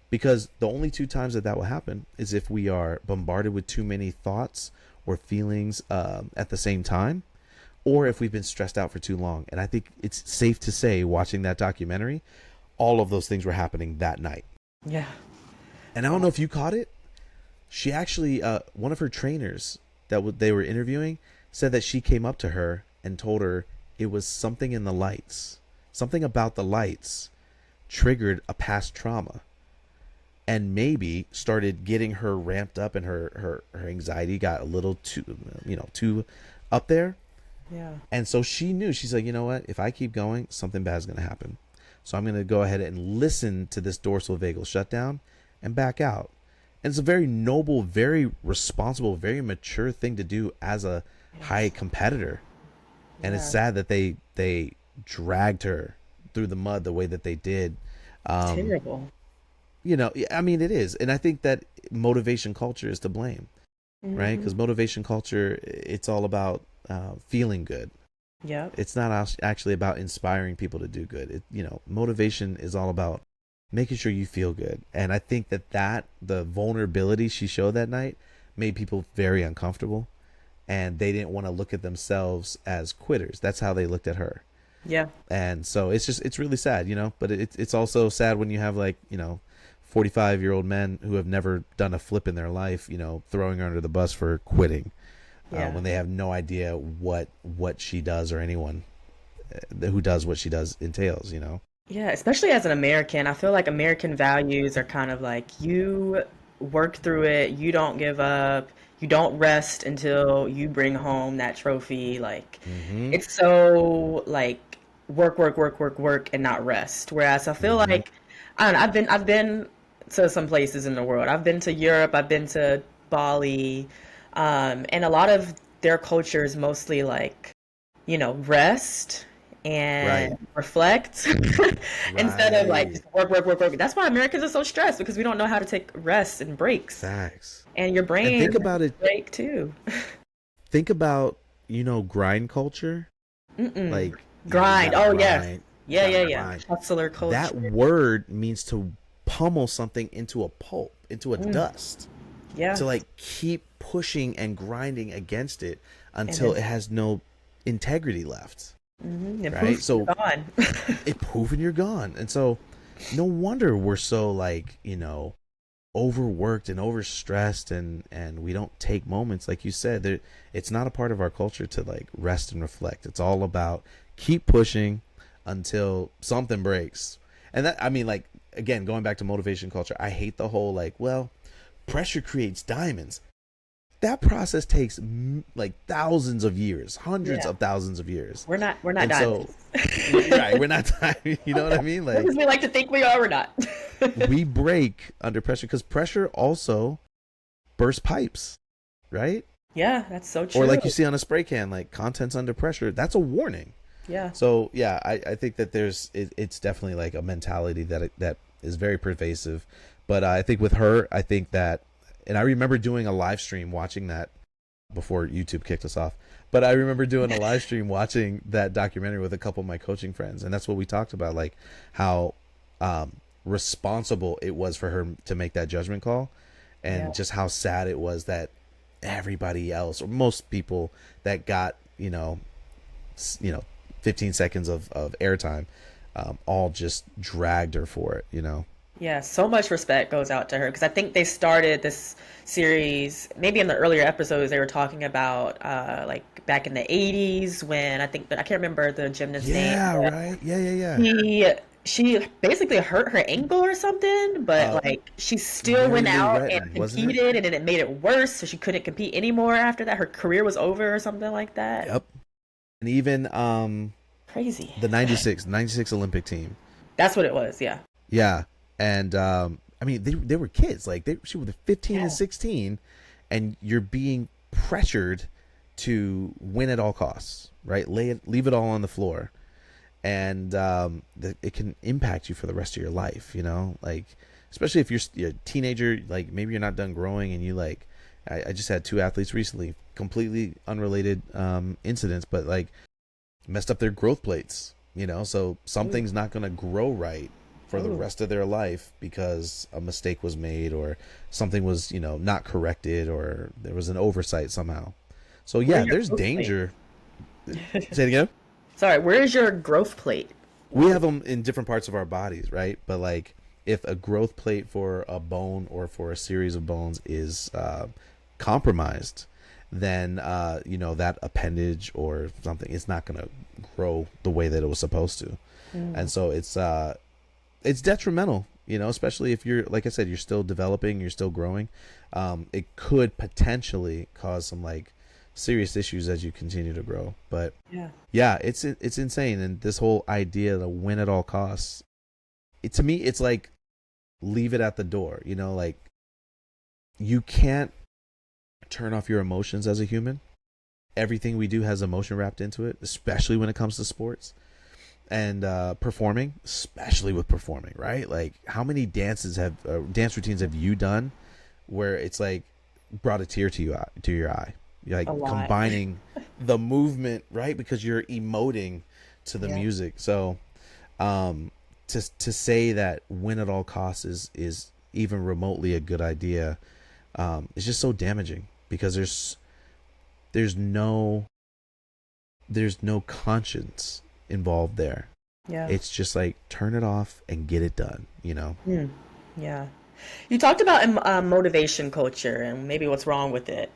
Because the only two times that will happen is if we are bombarded with too many thoughts or feelings at the same time, or if we've been stressed out for too long. And I think it's safe to say, watching that documentary, all of those things were happening that night. Yeah. And I don't know if you caught it. She actually, one of her trainers that they were interviewing said that she came up to her and told her it was something in the lights, something about the lights triggered a past trauma, and maybe started getting her ramped up, and her anxiety got a little too up there. Yeah. And so she knew, she's like, you know what, if I keep going, something bad is going to happen. So I'm going to go ahead and listen to this dorsal vagal shutdown and back out. And it's a very noble, very responsible, very mature thing to do as a high competitor. And it's sad that they dragged her through the mud the way that they did. Terrible. You know, I mean, it is. And I think that motivation culture is to blame, right? Because motivation culture, it's all about feeling good. Yeah. It's not actually about inspiring people to do good. Motivation is all about making sure you feel good. And I think that the vulnerability she showed that night made people very uncomfortable, and they didn't want to look at themselves as quitters. That's how they looked at her. Yeah. And so it's really sad, but it's also sad when you have 45-year-old men who have never done a flip in their life, throwing her under the bus for quitting. When they have no idea what she does, or anyone who does what she does entails, Yeah, especially as an American, I feel like American values are kind of like you work through it, you don't give up, you don't rest until you bring home that trophy. Like it's so like work, work, work, work, work, and not rest. Whereas I feel like I don't know, I've been to some places in the world. I've been to Europe, I've been to Bali, and a lot of their culture is mostly like, rest and reflect instead of like just work, work, work, work. That's why Americans are so stressed, because we don't know how to take rest and breaks. Facts. And your brain And think about it. break too. Think about, grind culture. Like Grind. Oh grind, yeah. Yeah. grind. Hustler culture. That word means to pummel something into a pulp, into a dust. Yeah. To keep pushing and grinding against it until it has no integrity left. And right? poof, So you're gone. it poof and you're gone. And so no wonder we're so overworked and overstressed, and we don't take moments, like you said. It's not a part of our culture to rest and reflect. It's all about keep pushing until something breaks. And that, I mean, again, going back to motivation culture, I hate the whole pressure creates diamonds. That process takes thousands of years, hundreds of thousands of years. We're not And diamonds. right, we're not diamonds. You know what I mean? Because we like to think we are, we're not. We break under pressure, because pressure also bursts pipes, right? Yeah, that's so true. Or like you see on a spray can, contents under pressure. That's a warning. Yeah. So yeah, I think that it's definitely a mentality that is very pervasive. But I think with her, I think that, and I remember doing a live stream watching that before YouTube kicked us off. But I remember doing a live stream watching that documentary with a couple of my coaching friends, and that's what we talked about, how responsible it was for her to make that judgment call, and just how sad it was that everybody else, or most people that got 15 seconds of airtime, all just dragged her for it. Yeah, so much respect goes out to her, because I think they started this series maybe in the earlier episodes. They were talking about back in the 80s, when I can't remember the gymnast's name. Yeah, right. Yeah. She basically hurt her ankle or something, but she still went out and competed, and then it made it worse, so she couldn't compete anymore after that. Her career was over or something like that. Yep. And even Crazy. the 96 Olympic team. That's what it was. Yeah. Yeah. And I mean, they were kids. She was 15 and 16, and you're being pressured to win at all costs, right? Leave it all on the floor, and it can impact you for the rest of your life. Especially if you're a teenager, maybe you're not done growing, and you I just had two athletes recently, completely unrelated incidents, but messed up their growth plates. So something's not going to grow right for the rest of their life because a mistake was made, or something was not corrected, or there was an oversight somehow. So yeah, there's danger. Say it again. Sorry, where's your growth plate? We have them in different parts of our bodies, right? But if a growth plate for a bone or for a series of bones is compromised, then that appendage or something is not going to grow the way that it was supposed to. And so it's detrimental, especially if you're, like I said, you're still developing, you're still growing. It could potentially cause some like serious issues as you continue to grow. But yeah, it's insane. And this whole idea to win at all costs, to me, it's like, leave it at the door, like you can't turn off your emotions as a human. Everything we do has emotion wrapped into it, especially when it comes to sports and performing, especially with performing, right? Like, how many dance routines have you done where it's like brought a tear to your eye? You're like combining the movement, right? Because you're emoting to the music. So to say that win at all costs is even remotely a good idea, it's just so damaging, because there's no conscience involved there. It's just like, turn it off and get it done, Yeah. You talked about motivation culture and maybe what's wrong with it.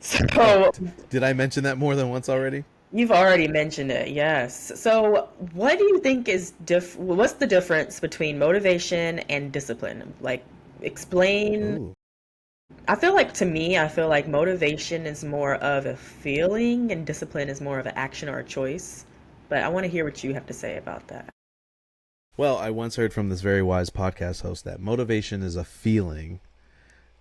So did I mention that more than once already? You've already mentioned it, yes. So what do you think is what's the difference between motivation and discipline? Like, explain. Ooh. I feel like motivation is more of a feeling and discipline is more of an action or a choice. But I want to hear what you have to say about that. Well, I once heard from this very wise podcast host that motivation is a feeling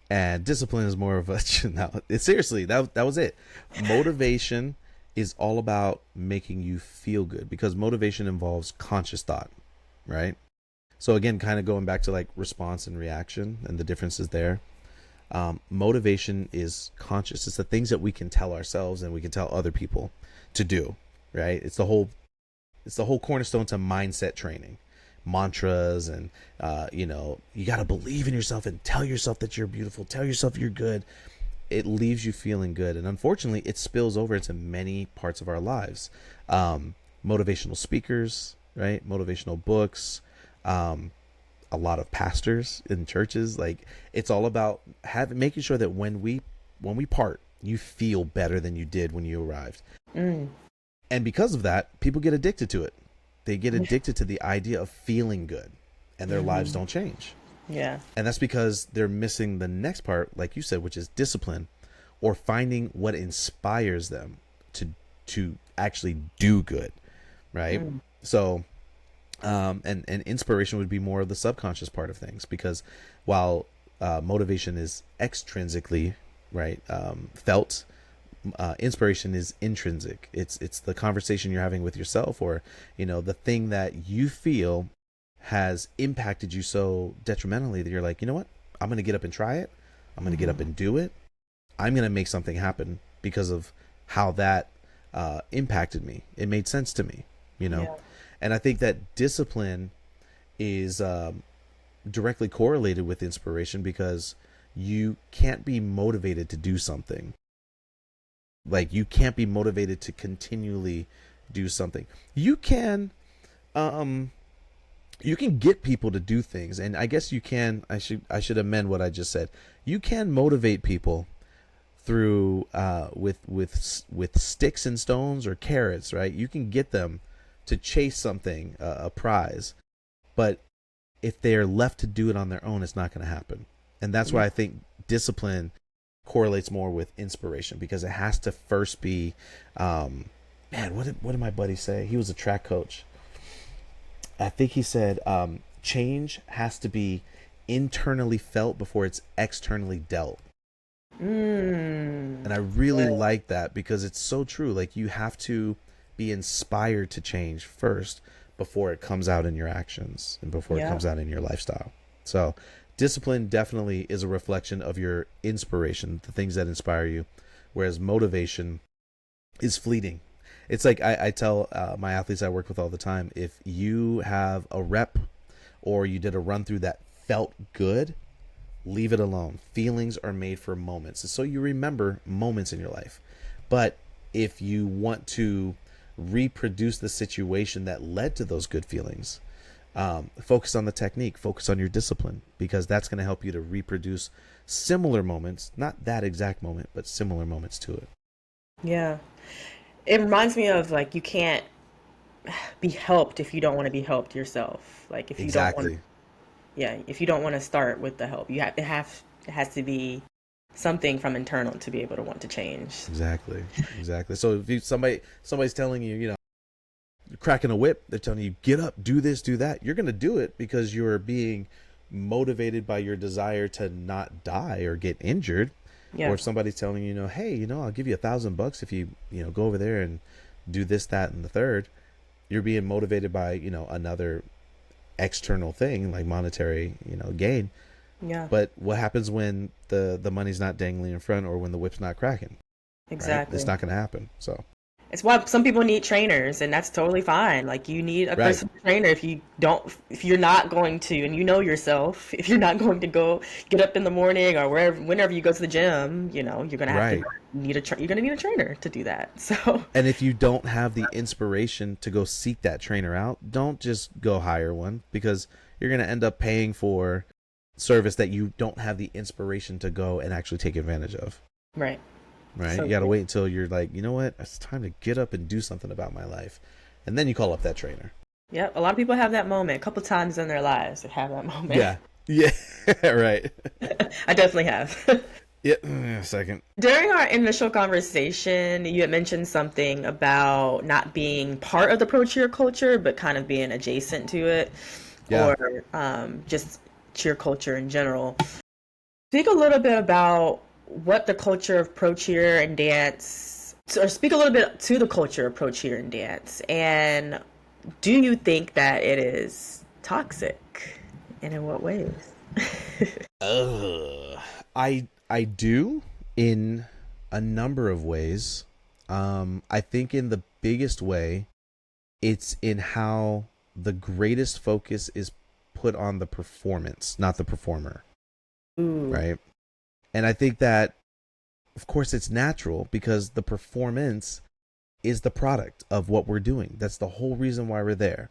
and discipline is more of a seriously, that was it. Motivation is all about making you feel good, because motivation involves conscious thought, right? So again, kind of going back to like response and reaction and the differences there. Motivation is conscious. It's the things that we can tell ourselves and we can tell other people to do, right? It's the whole cornerstone to mindset training, mantras, and you got to believe in yourself and tell yourself that you're beautiful, tell yourself you're good. It leaves you feeling good, and unfortunately it spills over into many parts of our lives. Motivational speakers, right? Motivational books, a lot of pastors in churches, like, it's all about making sure that when we part, you feel better than you did when you arrived. And because of that, people get addicted to it. They get addicted to the idea of feeling good, and their lives don't change. Yeah. And that's because they're missing the next part, like you said, which is discipline, or finding what inspires them to actually do good, right? So and inspiration would be more of the subconscious part of things, because while motivation is extrinsically, right, felt, inspiration is intrinsic. It's the conversation you're having with yourself, or the thing that you feel has impacted you so detrimentally that you're like, you know what, I'm going to get up and try it. I'm going to get up and do it. I'm going to make something happen because of how that impacted me. It made sense to me, And I think that discipline is directly correlated with inspiration, because you can't be motivated to do something. Like, you can't be motivated to continually do something. You can get people to do things, and I guess you can. I should amend what I just said. You can motivate people through with sticks and stones or carrots, right? You can get them to chase something, a prize, but if they are left to do it on their own, it's not going to happen. And that's why I think discipline correlates more with inspiration, because it has to first be, what did my buddy say? He was a track coach. I think he said, change has to be internally felt before it's externally dealt. And I really like that, because it's so true. Like, you have to be inspired to change first before it comes out in your actions and before it comes out in your lifestyle. So discipline definitely is a reflection of your inspiration, the things that inspire you, whereas motivation is fleeting. It's like I tell my athletes I work with all the time, if you have a rep or you did a run through that felt good, leave it alone. Feelings are made for moments. So you remember moments in your life. But if you want to reproduce the situation that led to those good feelings, focus on the technique, focus on your discipline, because that's going to help you to reproduce similar moments, not that exact moment, but similar moments to it. Yeah. It reminds me of like you can't be helped if you don't want to be helped yourself. Like if you don't want Exactly. yeah, if you don't want to start with the help, it has to be something from internal to be able to want to change. Exactly. Exactly. So if somebody's telling you, you know, you're cracking a whip, they're telling you, get up, do this, do that. You're going to do it because you're being motivated by your desire to not die or get injured. Or Yeah. if somebody's telling you, you know, hey, you know, I'll give you $1,000 if you, you know, go over there and do this, that, and the third. You're being motivated by, you know, another external thing like monetary, you know, gain. Yeah. But what happens when the money's not dangling in front or when the whip's not cracking? Right? It's Exactly. not going to happen. So, It's why some people need trainers, and that's totally fine. Like you need a right, personal trainer if you're not going to, and you know yourself, if you're not going to go get up in the morning or whenever you go to the gym, you know, you're gonna have to right. you're gonna need a trainer to do that. So, And if you don't have the inspiration to go seek that trainer out, don't just go hire one because you're going to end up paying for service that you don't have the inspiration to go and actually take advantage of. right. Right? So You got to good. wait until you're like, you know what? It's time to get up and do something about my life. And then you call up that trainer. Yep. A lot of people have that moment a couple times in their lives. They have that moment. Yeah. Yeah. Right. I definitely have. Yeah. A second. During our initial conversation, you had mentioned something about not being part of the pro cheer culture, but kind of being adjacent to it, Yeah. or just cheer culture in general. Speak a little bit about what the culture of pro cheer and dance, or speak a little bit to the culture of pro cheer and dance. And do you think that it is toxic? And in what ways? I do in a number of ways. I think in the biggest way, it's in how the greatest focus is put on the performance, not the performer, Ooh. right? And I think that, of course, it's natural because the performance is the product of what we're doing. That's the whole reason why we're there.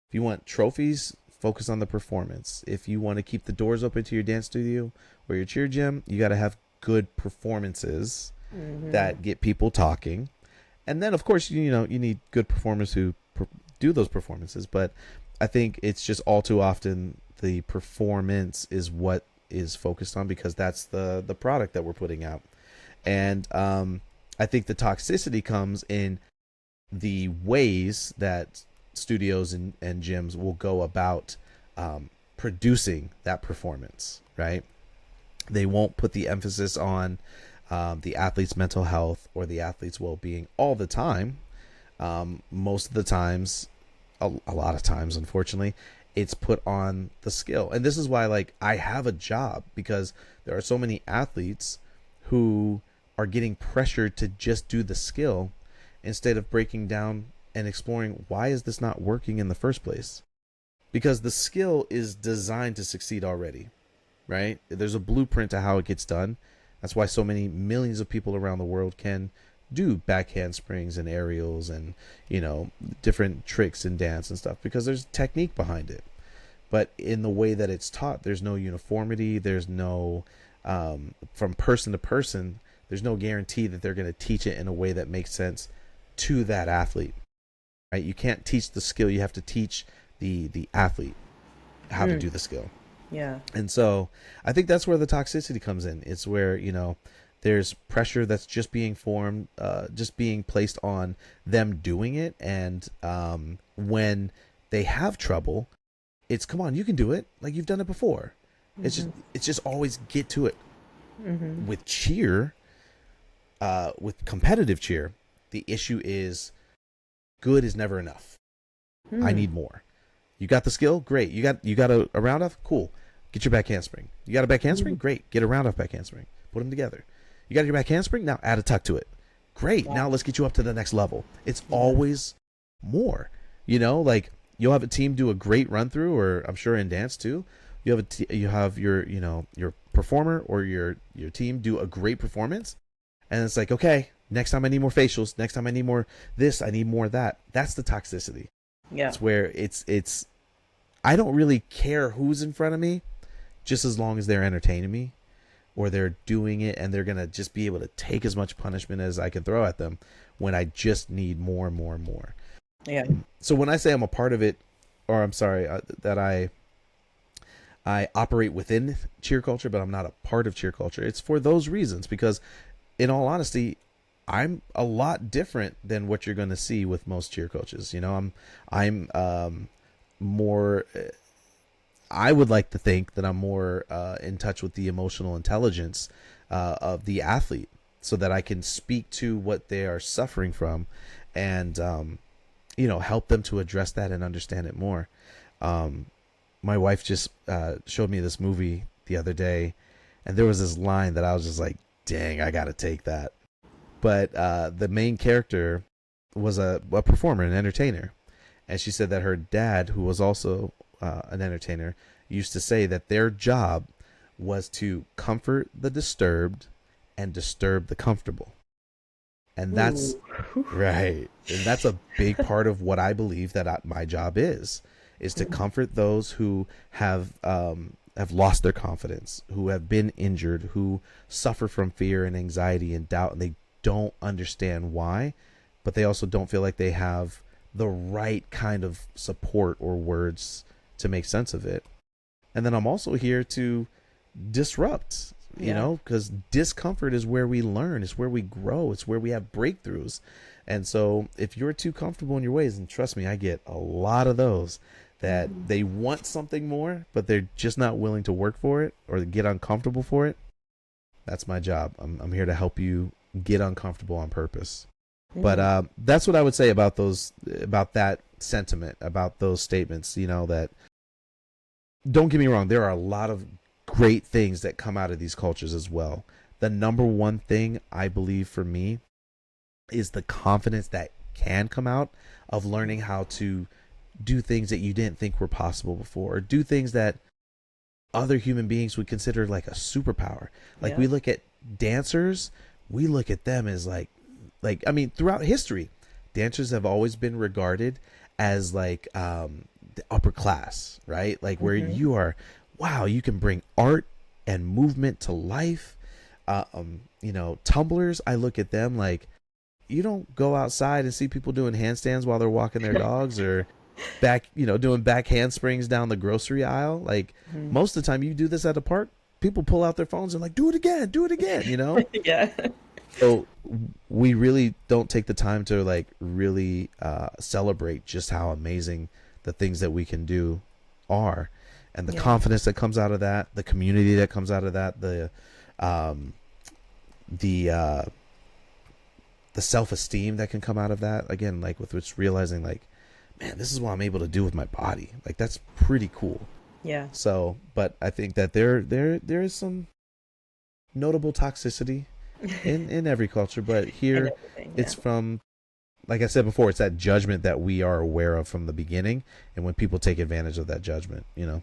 If you want trophies, focus on the performance. If you want to keep the doors open to your dance studio or your cheer gym, you got to have good performances Mm-hmm. that get people talking. And then, of course, you know, you need good performers who do those performances. But I think it's just all too often the performance is what is focused on because that's the product that we're putting out. And I think the toxicity comes in the ways that studios and gyms will go about producing that performance, right? They won't put the emphasis on the athlete's mental health or the athlete's well-being all the time. Most of the times, a lot of times, unfortunately, it's put on the skill. And this is why, like, I have a job because there are so many athletes who are getting pressured to just do the skill instead of breaking down and exploring why is this not working in the first place, because the skill is designed to succeed already, right? There's a blueprint to how it gets done. That's why so many millions of people around the world can do back handsprings and aerials and, you know, different tricks in dance and stuff because there's technique behind it. But in the way that it's taught, there's no uniformity. There's no, from person to person, there's no guarantee that they're going to teach it in a way that makes sense to that athlete, right? You can't teach the skill. You have to teach the athlete how to Mm, do the skill. yeah. And so I think that's where the toxicity comes in. It's where, you know, there's pressure that's just being formed, just being placed on them doing it. And when they have trouble, it's, come on, you can do it. Like you've done it before. Mm-hmm. It's just always get to it. Mm-hmm. With cheer, with competitive cheer, the issue is good is never enough. I Hmm. need more. You got the skill? Great. You got a round off? Cool. Get your back handspring. You got a back handspring? Great. Get a round off back handspring. Put them together. You got your back handspring? Now add a tuck to it. Great. Yeah. Now let's get you up to the next level. It's Yeah. always more. You know, like you'll have a team do a great run through, or I'm sure in dance too. You have your, you know, your performer or your team do a great performance, and it's like, okay, next time I need more facials. Next time I need more this. I need more that. That's the toxicity. Yeah. It's where it's I don't really care who's in front of me, just as long as they're entertaining me. or they're doing it and they're going to just be able to take as much punishment as I can throw at them when I just need more and more and more. Yeah. So when I say I'm a part of it, or I'm sorry, that I operate within cheer culture, but I'm not a part of cheer culture, it's for those reasons, because in all honesty, I'm a lot different than what you're going to see with most cheer coaches. You know, I'm more, I would like to think that I'm more in touch with the emotional intelligence of the athlete, so that I can speak to what they are suffering from, and you know, help them to address that and understand it more. My wife just showed me this movie the other day, and there was this line that I was just like, dang, I got to take that. But the main character was a performer, an entertainer. And she said that her dad, who was also an entertainer, used to say that their job was to comfort the disturbed and disturb the comfortable. And that's right. And that's a big part of what I believe that my job is to comfort those who have lost their confidence, who have been injured, who suffer from fear and anxiety and doubt, and they don't understand why, but they also don't feel like they have the right kind of support or words to make sense of it. And then I'm also here to disrupt, you know, because discomfort is where we learn, it's where we grow, it's where we have breakthroughs. And so if you're too comfortable in your ways, and trust me, I get a lot of those, that they want something more, but they're just not willing to work for it or get uncomfortable for it. That's my job. I'm here to help you get uncomfortable on purpose. But that's what I would say about that sentiment, about those statements, you know, that, don't get me wrong, there are a lot of great things that come out of these cultures as well. The number one thing I believe for me is the confidence that can come out of learning how to do things that you didn't think were possible before, or do things that other human beings would consider like a superpower. Like we look at dancers, we look at them as like, I mean, throughout history, dancers have always been regarded as like the upper class, right? Like where you are, wow, you can bring art and movement to life. You know, tumblers, I look at them like, you don't go outside and see people doing handstands while they're walking their dogs, or doing back handsprings down the grocery aisle. Like most of the time you do this at a park, people pull out their phones and like, do it again, you know? Yeah. So we really don't take the time to like really celebrate just how amazing the things that we can do are, and the confidence that comes out of that, the community that comes out of that, the self-esteem that can come out of that. Again, like with which realizing like, man, this is what I'm able to do with my body. Like that's pretty cool. Yeah. So, but I think that there is some notable toxicity in every culture, but here it's from, like I said before, it's that judgment that we are aware of from the beginning, and when people take advantage of that judgment, you know.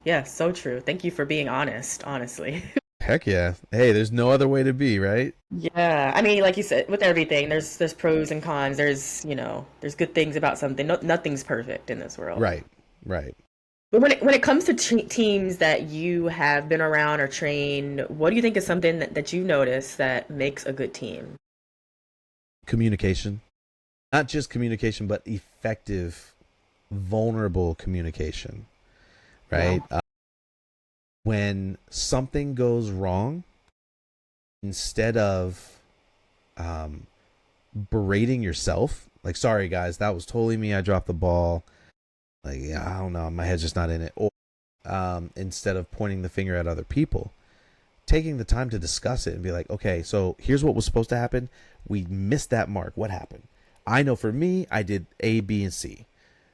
Yeah, so true. Thank you for being honest, honestly. Heck yeah. Hey, there's no other way to be, right? Yeah, I mean, like you said, with everything, there's pros and cons. There's there's good things about something. Nothing's perfect in this world. Right. But when it comes to teams that you have been around or trained, what do you think is something that you notice that makes a good team? Communication. Not just communication, but effective, vulnerable communication. Right? Yeah. When something goes wrong, instead of berating yourself, like, sorry guys, that was totally me, I dropped the ball, like, I don't know, my head's just not in it, or instead of pointing the finger at other people, taking the time to discuss it and be like, okay, so here's what was supposed to happen, we missed that mark, what happened? I know for me, I did A, B, and C.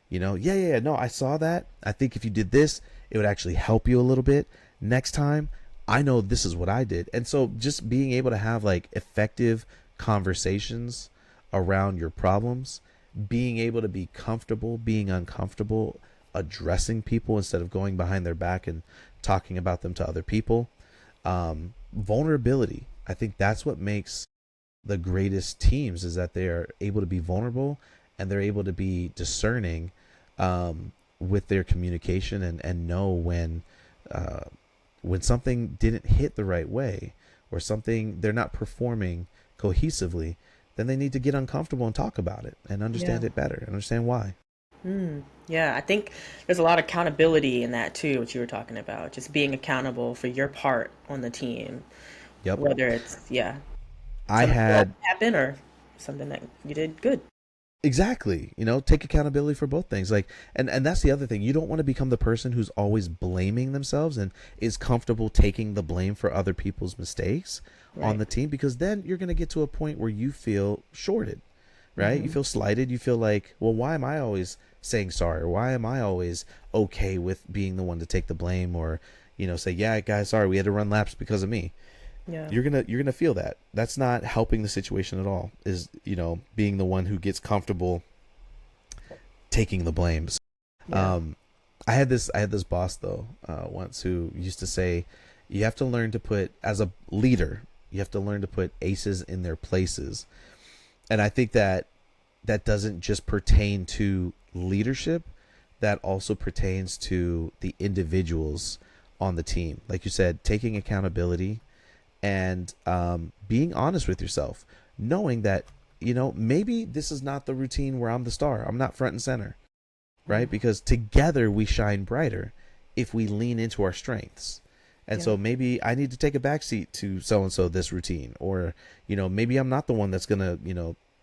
You know, no, I saw that. I think if you did this, it would actually help you a little bit. Next time, I know this is what I did. And so just being able to have like effective conversations around your problems, being able to be comfortable, being uncomfortable, addressing people instead of going behind their back and talking about them to other people. Vulnerability. I think that's what makes the greatest teams, is that they are able to be vulnerable and they're able to be discerning with their communication and know when when something didn't hit the right way, or something they're not performing cohesively, then they need to get uncomfortable and talk about it and understand Yeah. it better and understand why. Yeah, I think there's a lot of accountability in that too, what you were talking about, just being accountable for your part on the team, Yep. whether it's, yeah, I something that had happened or something that you did good. Exactly. Take accountability for both things. Like, and that's the other thing. You don't want to become the person who's always blaming themselves and is comfortable taking the blame for other people's mistakes on Right. the team, because then you're going to get to a point where you feel shorted, right? You feel slighted. You feel like, well, why am I always saying sorry? Or why am I always okay with being the one to take the blame, or, say, yeah, guys, sorry, we had to run laps because of me. Yeah. You're gonna feel that. That's not helping the situation at all. Is being the one who gets comfortable taking the blames. Yeah. I had this boss though, once, who used to say, you have to learn to put, as a leader, you have to learn to put aces in their places. And I think that doesn't just pertain to leadership, that also pertains to the individuals on the team. Like you said, taking accountability and being honest with yourself, knowing that maybe this is not the routine where I'm the star, I'm not front and center, right? Because together we shine brighter if we lean into our strengths. And Yeah. so maybe I need to take a backseat to so and so this routine, or maybe I'm not the one that's gonna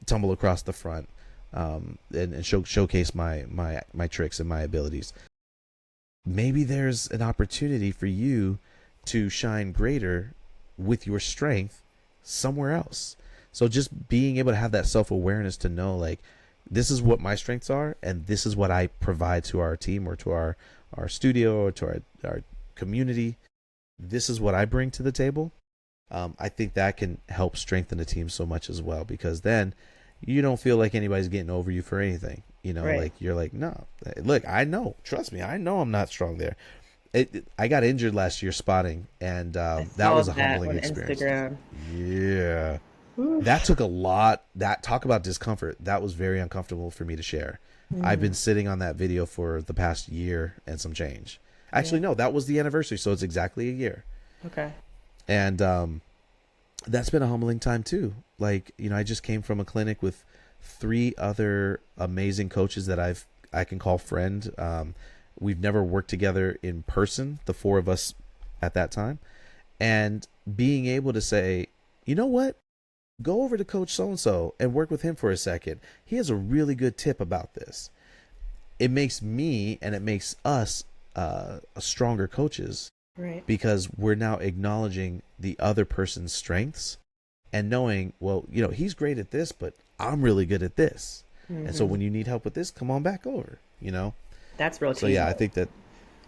tumble across the front, and showcase my tricks and my abilities. Maybe there's an opportunity for you to shine greater with your strength somewhere else. So just being able to have that self-awareness to know, like, this is what my strengths are, and this is what I provide to our team, or to our studio, or to our community. This is what I bring to the table. I think that can help strengthen the team so much as well, because then you don't feel like anybody's getting over you for anything. Right. Like, you're like, no, look, I know, trust me, I know I'm not strong there. I got injured last year spotting, and I that saw was a that humbling on experience. Instagram. Yeah. That took a lot. That, talk about discomfort. That was very uncomfortable for me to share. I've been sitting on that video for the past year and some change. Actually, Yeah. no, that was the anniversary, so it's exactly a year. Okay. And that's been a humbling time too. Like, I just came from a clinic with 3 other amazing coaches that I can call friend. We've never worked together in person, the 4 of us at that time. And being able to say, you know what? Go over to Coach so-and-so and work with him for a second. He has a really good tip about this. It makes me, and it makes us stronger coaches, Right. because we're now acknowledging the other person's strengths and knowing, well, he's great at this, but I'm really good at this. And so when you need help with this, come on back over. That's real So yeah, I teamwork. think that,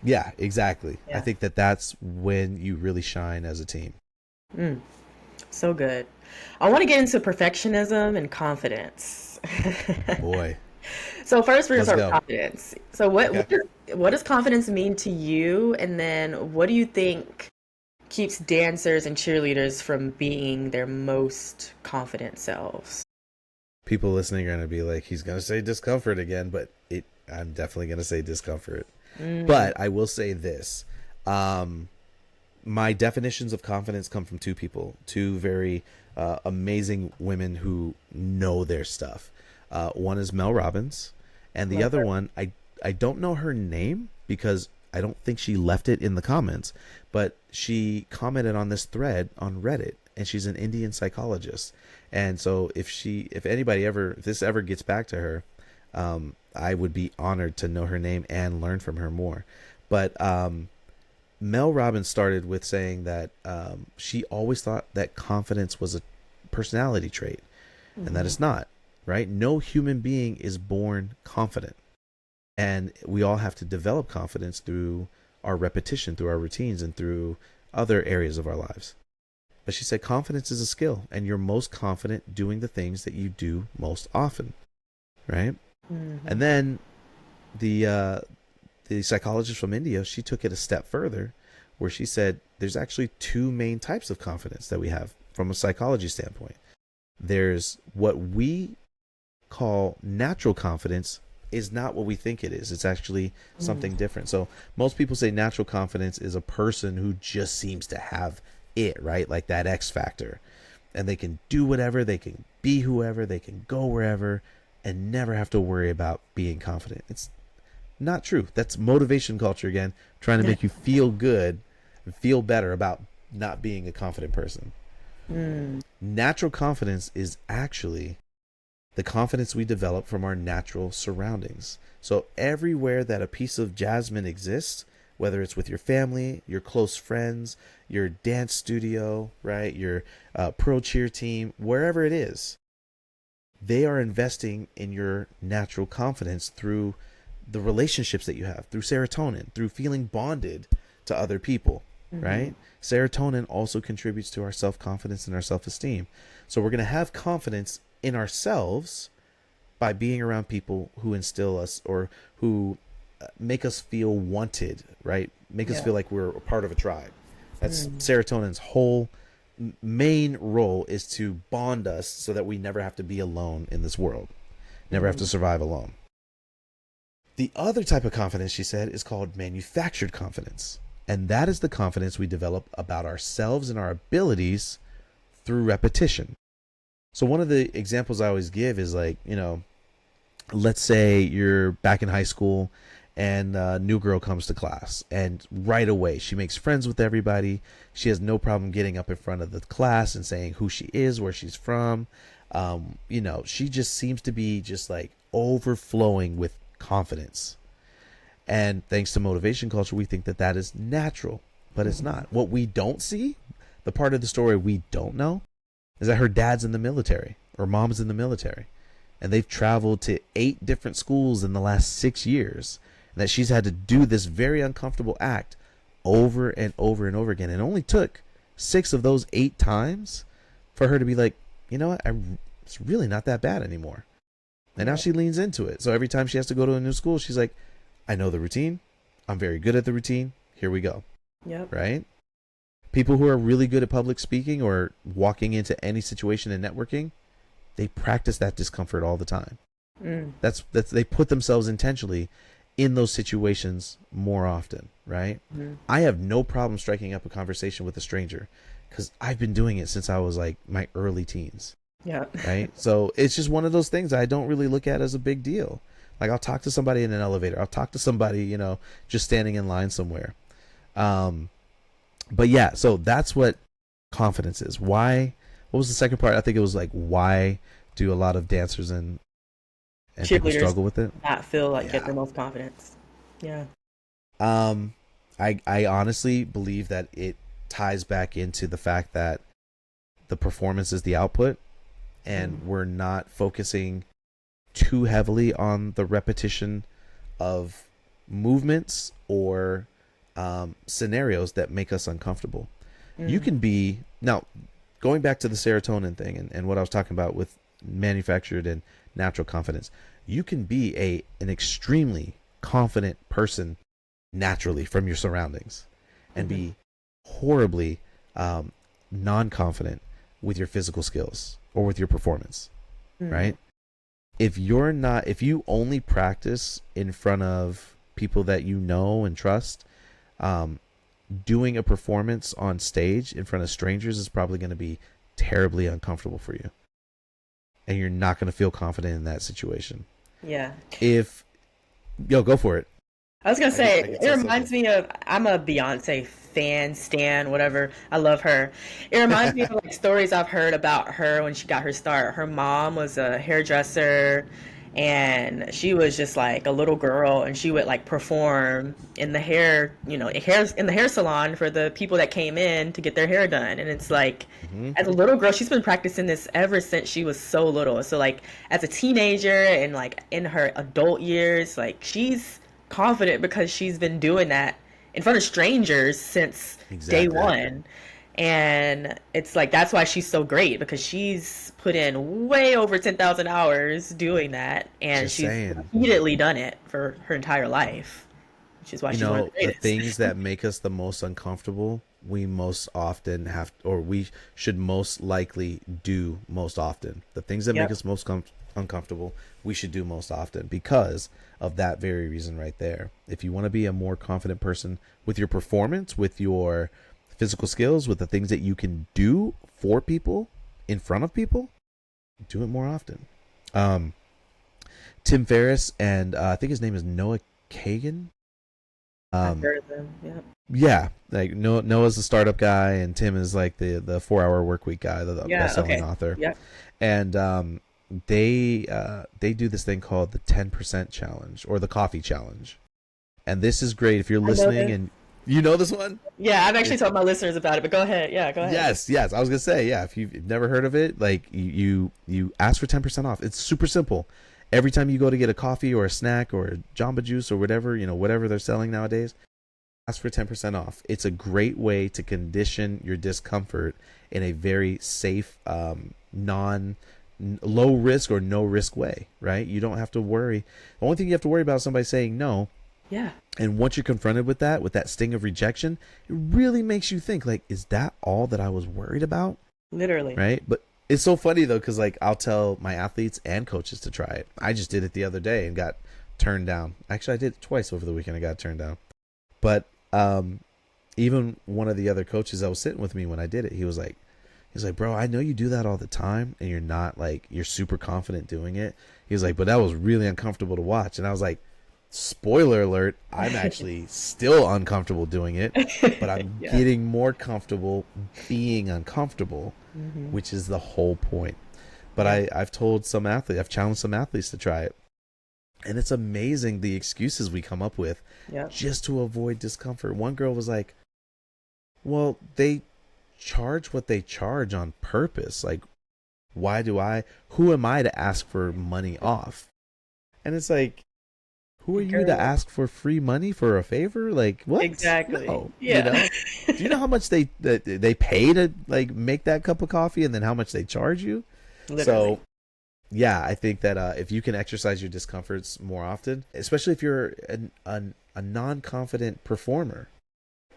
yeah, exactly. I Yeah. think that that's when you really shine as a team. So good. I want to get into perfectionism and confidence. Boy, So first, we're gonna let's start with go. confidence. So what Okay. what does confidence mean to you? And then what do you think keeps dancers and cheerleaders from being their most confident selves? People listening are going to be like, he's going to say discomfort again, but I'm definitely going to say discomfort. But I will say this. My definitions of confidence come from 2 people, 2 very amazing women who know their stuff. One is Mel Robbins, and the Love other her. one, I don't know her name, because I don't think she left it in the comments, but she commented on this thread on Reddit, and she's an Indian psychologist. And so if this ever gets back to her, I would be honored to know her name and learn from her more. But Mel Robbins started with saying that she always thought that confidence was a personality trait, and that it's not, right? No human being is born confident. And we all have to develop confidence through our repetition, through our routines, and through other areas of our lives. But she said confidence is a skill, and you're most confident doing the things that you do most often, right? And then the psychologist from India, she took it a step further, where she said there's actually 2 main types of confidence that we have from a psychology standpoint. There's what we call natural confidence is not what we think it is. It's actually something different. So most people say natural confidence is a person who just seems to have it, right? Like that X factor. And they can do whatever, they can be whoever, they can go wherever, and never have to worry about being confident. It's not true. That's motivation culture again, trying to make you feel good and feel better about not being a confident person. Natural confidence is actually the confidence we develop from our natural surroundings. So everywhere that a piece of jasmine exists, whether it's with your family, your close friends, your dance studio, right, your pro cheer team, wherever it is, they are investing in your natural confidence through the relationships that you have, through serotonin, through feeling bonded to other people, right? Serotonin also contributes to our self-confidence and our self-esteem. So we're going to have confidence in ourselves by being around people who instill us or who make us feel wanted, right? Make us feel like we're a part of a tribe. That's serotonin's whole main role, is to bond us so that we never have to be alone in this world, never have to survive alone. The other type of confidence, she said, is called manufactured confidence. And that is the confidence we develop about ourselves and our abilities through repetition. So one of the examples I always give is like, you know, let's say you're back in high school and a new girl comes to class, and right away she makes friends with everybody. She has no problem getting up in front of the class and saying who she is, where she's from. You know, she just seems to be just like overflowing with confidence. And thanks to motivation culture, we think that that is natural, but it's not. What we don't see, the part of the story we don't know, is that her dad's in the military or mom's in the military, and they've traveled to 8 different schools in the last 6 years, and that she's had to do this very uncomfortable act over and over and over again. It only took 6 of those 8 times for her to be like, you know what, it's really not that bad anymore. And now she leans into it. So every time she has to go to a new school, she's like, I know the routine. I'm very good at the routine. Here we go. Yep. Right? People who are really good at public speaking or walking into any situation and networking, they practice that discomfort all the time. That's they put themselves intentionally in those situations more often, right? I have no problem striking up a conversation with a stranger because I've been doing it since I was like my early teens. Yeah. Right. So it's just one of those things I don't really look at as a big deal. Like I'll talk to somebody in an elevator. I'll talk to somebody, you know, just standing in line somewhere. But yeah, so that's what confidence is. Why? What was the second part? I think it was like, why do a lot of dancers and people struggle with it? Not feel like get the most confidence. Yeah. I honestly believe that it ties back into the fact that the performance is the output, and we're not focusing too heavily on the repetition of movements or scenarios that make us uncomfortable. You can be, now going back to the serotonin thing and what I was talking about with manufactured and natural confidence, you can be an extremely confident person naturally from your surroundings and be horribly non-confident with your physical skills or with your performance, right? If you only practice in front of people that you know and trust, doing a performance on stage in front of strangers is probably going to be terribly uncomfortable for you. And you're not going to feel confident in that situation. Yeah. Go for it. I was going to say, it reminds me of, I'm a Beyonce fan, stan, whatever. I love her. It reminds me of like stories I've heard about her when she got her start. Her mom was a hairdresser, and she was just like a little girl, and she would like perform in the hair, in the hair salon for the people that came in to get their hair done. And it's like, as a little girl, she's been practicing this ever since she was so little. So like as a teenager and like in her adult years, like she's confident because she's been doing that in front of strangers since day one. And it's like, that's why she's so great, because she's put in way over 10,000 hours doing that, and she's repeatedly done it for her entire life, which is why she's one of the greatest. The things that make us the most uncomfortable, we most often have, or we should most likely do most often. The things that make us most uncomfortable, we should do most often because of that very reason right there. If you want to be a more confident person with your performance, with your physical skills, with the things that you can do for people, in front of people, do it more often. Tim Ferriss and I think his name is Noah Kagan. I've heard of them. Yeah. Yeah, like Noah's the startup guy, and Tim is like the 4-hour work week guy, the best-selling author. Yeah. And they do this thing called the 10% challenge or the coffee challenge, and this is great if you're listening and you know this one. Yeah, I've actually told my listeners about it, but go ahead. Yeah, go ahead. Yes. I was gonna say, yeah, if you've never heard of it, like you ask for 10% off. It's super simple. Every time you go to get a coffee or a snack or a Jamba Juice or whatever, whatever they're selling nowadays, ask for 10% off. It's a great way to condition your discomfort in a very safe, low risk or no risk way, right? You don't have to worry. The only thing you have to worry about is somebody saying no. Yeah. And once you're confronted with that sting of rejection, it really makes you think, like, is that all that I was worried about? Literally. Right? But it's so funny though, because like I'll tell my athletes and coaches to try it. I just did it the other day and got turned down. Actually, I did it twice over the weekend. I got turned down. But even one of the other coaches that was sitting with me when I did it, he was like, bro, I know you do that all the time and you're not like, you're super confident doing it. He was like, but that was really uncomfortable to watch. And I was like, spoiler alert, I'm actually still uncomfortable doing it, but I'm getting more comfortable being uncomfortable, which is the whole point. But I've told some athletes, I've challenged some athletes to try it. And it's amazing the excuses we come up with just to avoid discomfort. One girl was like, well, they charge what they charge on purpose. Like, who am I to ask for money off? And it's like, who are you to ask for free money for a favor? Like, what? Exactly. No. Yeah. Do you know how much they pay to like make that cup of coffee, and then how much they charge you? Literally. So, yeah, I think that if you can exercise your discomforts more often, especially if you're a non-confident performer,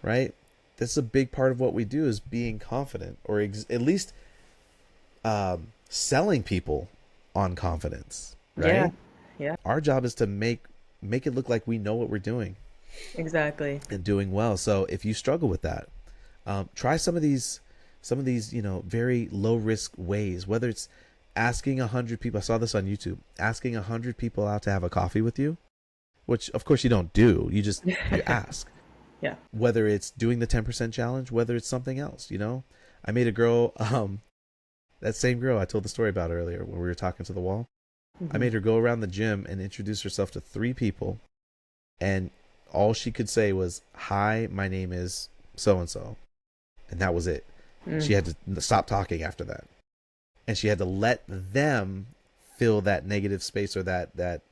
right? That's a big part of what we do is being confident, or at least selling people on confidence, right? Yeah. Our job is to make it look like we know what we're doing. Exactly. And doing well. So if you struggle with that, try some of these, very low risk ways, whether it's asking 100 people. I saw this on YouTube, asking 100 people out to have a coffee with you, which of course you don't do. You just, you ask. Yeah. Whether it's doing the 10% challenge, whether it's something else, I made a girl, that same girl I told the story about earlier when we were talking to the wall. I made her go around the gym and introduce herself to 3 people, and all she could say was, "Hi, my name is so-and-so," and that was it. She had to stop talking after that, and she had to let them fill that negative space or that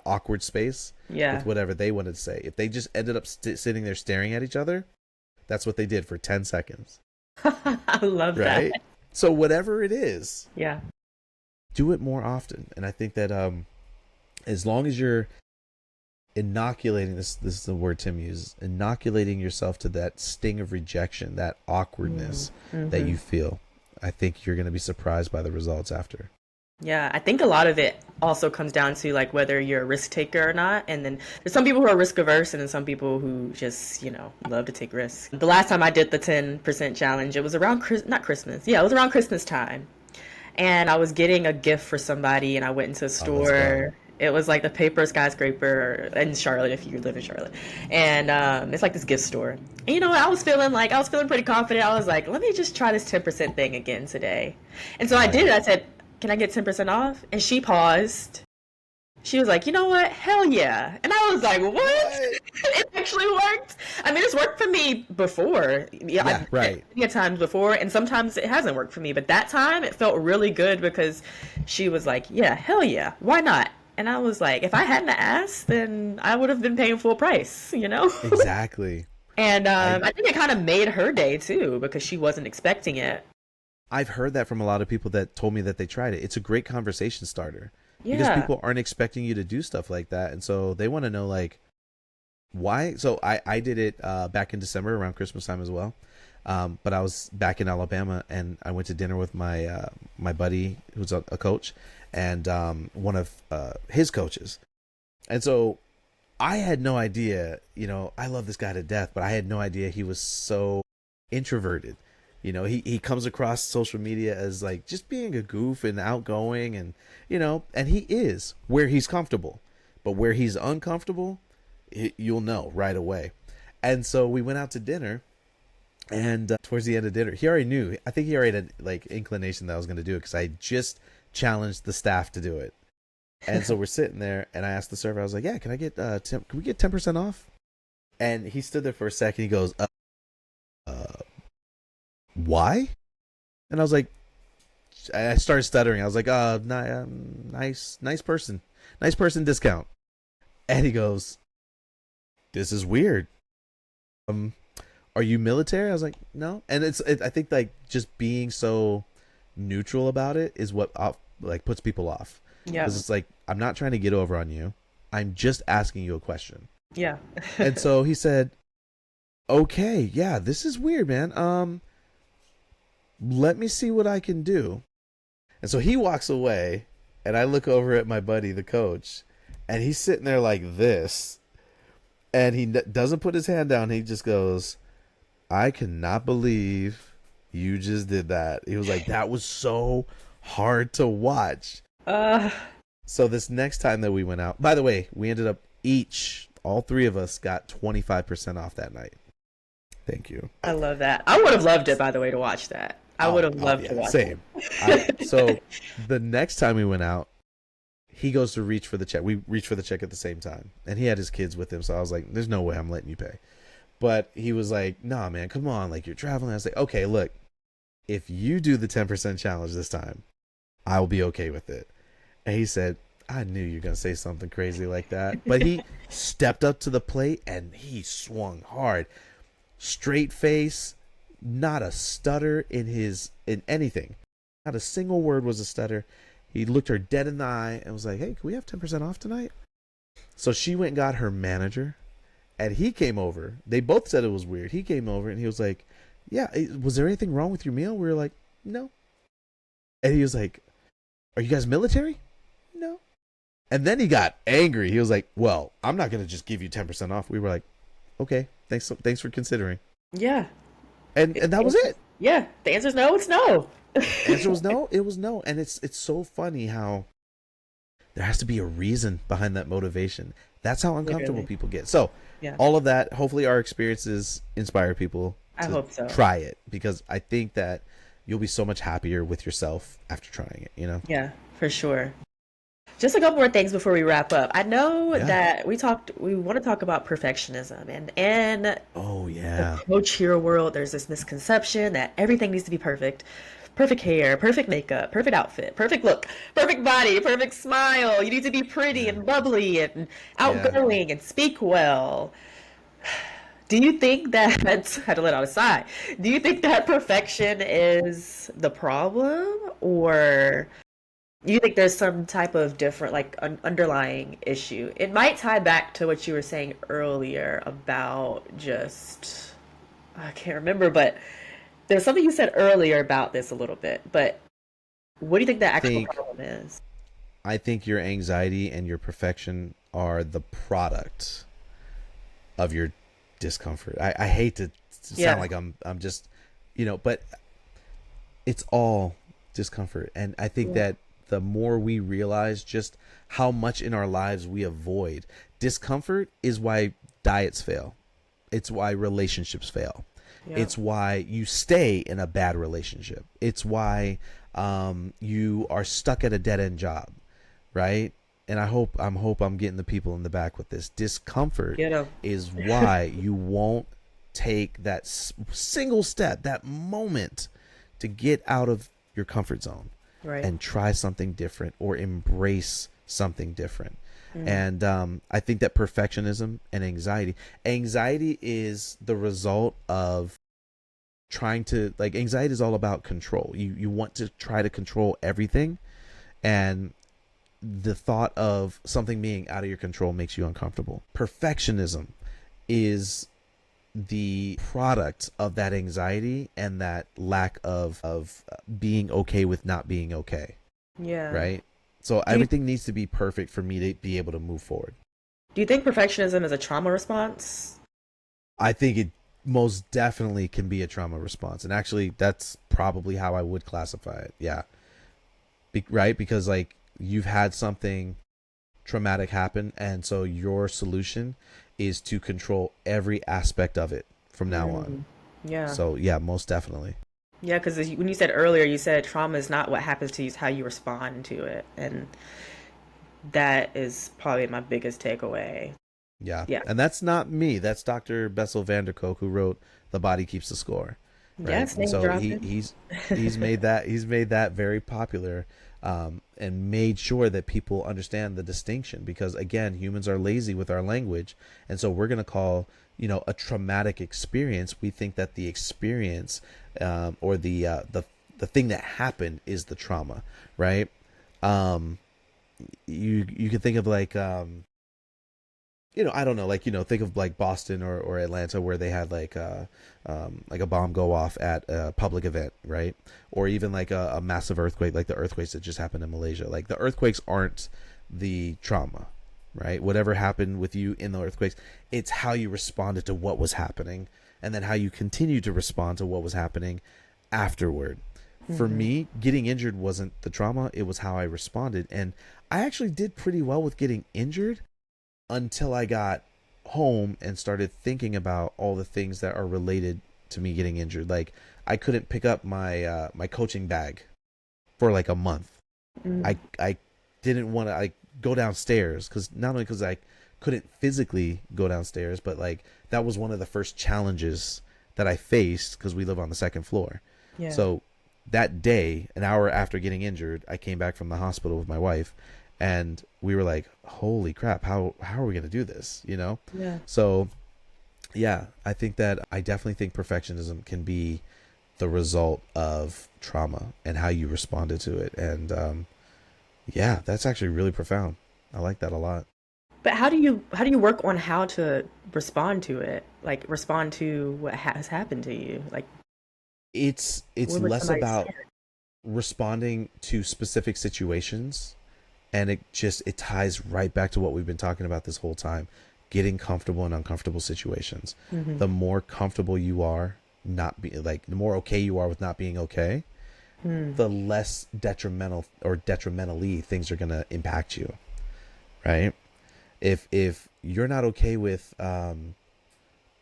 awkward space with whatever they wanted to say. If they just ended up sitting there staring at each other, that's what they did for 10 seconds. I love that. So whatever it is, yeah, do it more often. And I think that as long as you're inoculating, this is the word Tim uses, inoculating yourself to that sting of rejection, that awkwardness that you feel, I think you're going to be surprised by the results after. Yeah, I think a lot of it also comes down to like whether you're a risk taker or not. And then there's some people who are risk averse and then some people who just, love to take risks. The last time I did the 10% challenge, it was around not Christmas. Yeah, it was around Christmas time. And I was getting a gift for somebody and I went into a store. It was like the Paper Skyscraper in Charlotte, if you live in Charlotte. And it's like this gift store. And I was feeling pretty confident. I was like, let me just try this 10% thing again today. And so I did it. I said, can I get 10% off? And she paused. She was like, you know what? Hell yeah. And I was like, what? It actually worked. I mean, it's worked for me before. Yeah, right. Times before, and sometimes it hasn't worked for me. But that time, it felt really good because she was like, yeah, hell yeah. Why not? And I was like, if I hadn't asked, then I would have been paying full price, Exactly. And I think it kind of made her day, too, because she wasn't expecting it. I've heard that from a lot of people that told me that they tried it. It's a great conversation starter. Yeah. Because people aren't expecting you to do stuff like that. And so they want to know, like, why? So I did it back in December around Christmas time as well. But I was back in Alabama, and I went to dinner with my buddy who's a coach, and one of his coaches. And so I had no idea, I love this guy to death, but I had no idea he was so introverted. He comes across social media as like just being a goof and outgoing, and and he is where he's comfortable, but where he's uncomfortable, you'll know right away. And so we went out to dinner, and towards the end of dinner, he already knew. I think he already had like inclination that I was going to do it, because I just challenged the staff to do it. And so we're sitting there, and I asked the server, I was like, "Yeah, can I get can we get 10% off?" And he stood there for a second. He goes, "Why?" And I was like, I started stuttering. I was like, nice person discount." And he goes, "This is weird. Are you military?" I was like, "No." And I think like just being so neutral about it is what like puts people off. Yeah. Because it's like, I'm not trying to get over on you. I'm just asking you a question. Yeah. And so he said, "Okay, yeah, this is weird, man. Let me see what I can do." And so he walks away, and I look over at my buddy, the coach, and he's sitting there like this, and he doesn't put his hand down. He just goes, "I cannot believe you just did that." He was like, "That was so hard to watch." So this next time that we went out, by the way, we ended up all three of us got 25% off that night. Thank you. I love that. I would have loved it, by the way, to watch that. I would have loved to watch same. it. So the next time we went out, he goes to reach for the check. We reached for the check at the same time, and he had his kids with him. So I was like, "There's no way I'm letting you pay." But he was like, "Nah, man, come on. Like, you're traveling." I was like, "Okay, look, if you do the 10% challenge this time, I will be okay with it." And he said, "I knew you were going to say something crazy like that." But he stepped up to the plate, and he swung hard. Straight face, not a stutter in anything. Not a single word was a stutter. He looked her dead in the eye and was like, "Hey, can we have 10% off tonight?" So she went and got her manager, and he came over. They both said it was weird. He came over, and he was like, "Yeah, was there anything wrong with your meal?" We were like, "No." And he was like, "Are you guys military?" "No." And then he got angry. He was like, "Well, I'm not going to just give you 10% off." We were like, "Okay, thanks for considering." Yeah. And that was it. Yeah. The answer's no, it's no. The answer was no, it was no. And it's so funny how there has to be a reason behind that motivation. That's how uncomfortable people get. So all of that, hopefully our experiences inspire people to hope so. Try it, because I think that you'll be so much happier with yourself after trying it, Yeah, for sure. Just a couple more things before we wrap up. I know that we want to talk about perfectionism, and oh yeah, the coach hero world, there's this misconception that everything needs to be perfect. Perfect hair, perfect makeup, perfect outfit, perfect look, perfect body, perfect smile. You need to be pretty and bubbly and outgoing and speak well. Do you think that, I had to let out a sigh. Do you think that perfection is the problem, or you think there's some type of different, like, underlying issue? It might tie back to what you were saying earlier about just, I can't remember, but there's something you said earlier about this a little bit. But what do you think the actual problem is? I think your anxiety and your perfection are the product of your discomfort. I hate to sound like I'm just, but it's all discomfort. And I think that the more we realize just how much in our lives we avoid discomfort is why diets fail. It's why relationships fail. It's why you stay in a bad relationship. It's why you are stuck at a dead-end job, right? And I hope I'm getting the people in the back with this. Discomfort is why you won't take that single step, that moment to get out of your comfort zone and try something different or embrace something different. And I think that perfectionism and anxiety is the result of trying to, like, anxiety is all about control. You want to try to control everything, and the thought of something being out of your control makes you uncomfortable. Perfectionism is the product of that anxiety and that lack of being okay with not being okay. Yeah. Right. So everything needs to be perfect for me to be able to move forward. Do you think perfectionism is a trauma response? I think it most definitely can be a trauma response. And actually, that's probably how I would classify it. Yeah. Right? Because, like, you've had something traumatic happen. And so your solution is to control every aspect of it from now on. Yeah. So, yeah, most definitely. Yeah, because when you said earlier, you said trauma is not what happens to you, it's how you respond to it. And that is probably my biggest takeaway. Yeah. Yeah. And that's not me. That's Dr. Bessel van der Kolk, who wrote The Body Keeps the Score. Right. Yes, name So dropping. he's made that very popular, and made sure that people understand the distinction, because again, humans are lazy with our language. And so we're going to call, a traumatic experience. We think that the experience, or the thing that happened is the trauma. Right. You can think of like, I don't know, like, think of like Boston or Atlanta, where they had like a bomb go off at a public event, right? Or even like a massive earthquake, like the earthquakes that just happened in Malaysia. Like, the earthquakes aren't the trauma, right? Whatever happened with you in the earthquakes, it's how you responded to what was happening, and then how you continue to respond to what was happening afterward. For me, getting injured wasn't the trauma, it was how I responded. And I actually did pretty well with getting injured until I got home and started thinking about all the things that are related to me getting injured. Like, I couldn't pick up my my coaching bag for like a month. I didn't want to go downstairs, because not only because I couldn't physically go downstairs, but like that was one of the first challenges that I faced, because we live on the second floor. Yeah. So that day, an hour after getting injured, I came back from the hospital with my wife, and we were like, holy crap, how are we going to do this? Yeah. So yeah, I definitely think perfectionism can be the result of trauma and how you responded to it. And yeah, that's actually really profound. I like that a lot. But how do you work on how to respond to it? Like, respond to what has happened to you? Like, It's where would less somebody about start? responding to specific situations, and it ties right back to what we've been talking about this whole time: getting comfortable in uncomfortable situations. The more comfortable you are not be like the more okay you are with not being okay, the less detrimental or detrimentally things are going to impact you, right? If you're not okay with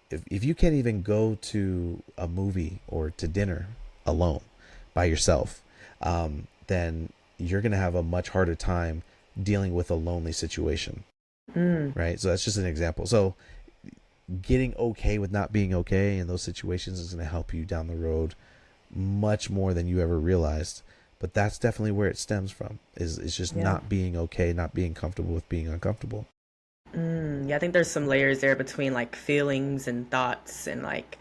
if you can't even go to a movie or to dinner alone by yourself, then you're going to have a much harder time dealing with a lonely situation. Right. So that's just an example. So getting okay with not being okay in those situations is going to help you down the road much more than you ever realized. But that's definitely where it stems from, is just not being okay, not being comfortable with being uncomfortable. Yeah, I think there's some layers there between like feelings and thoughts, and like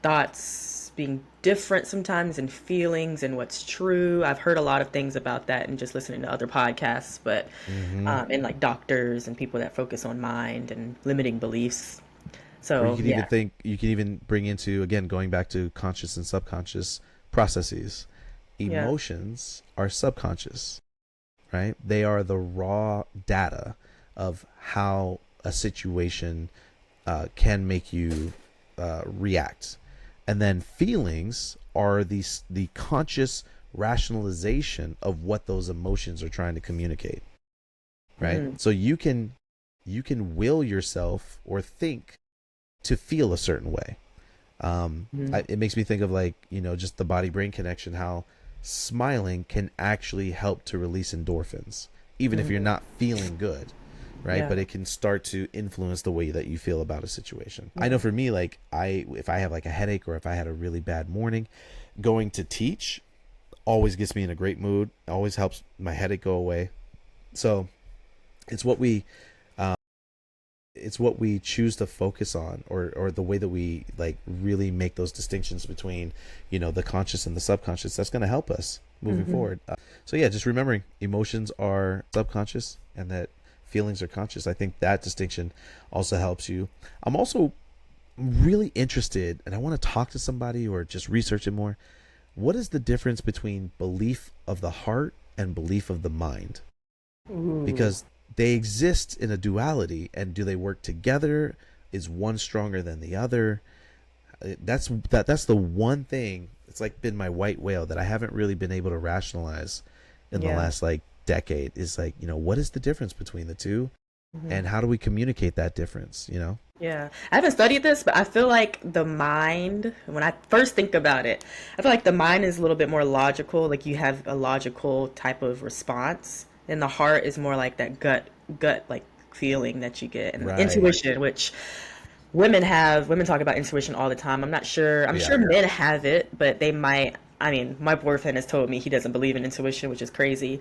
thoughts being different sometimes, and feelings and what's true. I've heard a lot of things about that and just listening to other podcasts, but and like doctors and people that focus on mind and limiting beliefs. Or So yeah, you can even bring into, again, going back to conscious and subconscious processes. yeah, Emotions are subconscious, right? They are the raw data of how a situation can make you react. And then feelings are the conscious rationalization of what those emotions are trying to communicate, right? So you can will yourself or think to feel a certain way. It makes me think of, like, just the body brain connection, how smiling can actually help to release endorphins, even if you're not feeling good, right? Yeah. But it can start to influence the way that you feel about a situation. I know for me, like, if I have like a headache, or if I had a really bad morning, going to teach always gets me in a great mood, always helps my headache go away. So it's what we choose to focus on, or the way that we like really make those distinctions between, the conscious and the subconscious, that's going to help us moving forward. So yeah, just remembering emotions are subconscious and that feelings are conscious. I think that distinction also helps you. I'm also really interested, and I want to talk to somebody or just research it more. What is the difference between belief of the heart and belief of the mind? Ooh. Because they exist in a duality, and do they work together? Is one stronger than the other? That's the one thing. It's like been my white whale that I haven't really been able to rationalize in the last like decade. Is like, what is the difference between the two, and how do we communicate that difference? Yeah, I haven't studied this, but I feel like the mind, when I first think about it, I feel like the mind is a little bit more logical. Like you have a logical type of response, and the heart is more like that gut like feeling that you get, and Right. intuition, which women have. Women talk about intuition all the time. I'm not sure. I'm Yeah. sure men have it, but they might. I mean, my boyfriend has told me he doesn't believe in intuition, which is crazy.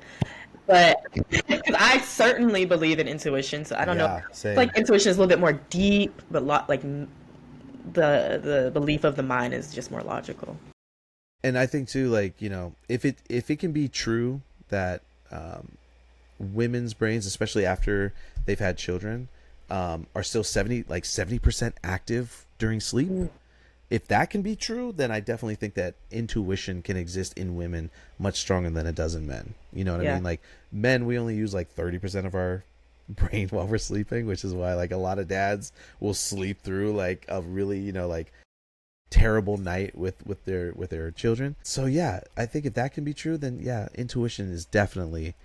But 'cause I certainly believe in intuition, so I don't know. Yeah. It's Same. like intuition is a little bit more deep, but like the belief of the mind is just more logical. And I think too, like, if it can be true that women's brains, especially after they've had children, are still 70% active during sleep. If that can be true, then I definitely think that intuition can exist in women much stronger than it does in men. You know what I Yeah. mean? Like men, we only use like 30% of our brain while we're sleeping, which is why like a lot of dads will sleep through like a really, like terrible night with their children. So yeah, I think if that can be true, then yeah, intuition is definitely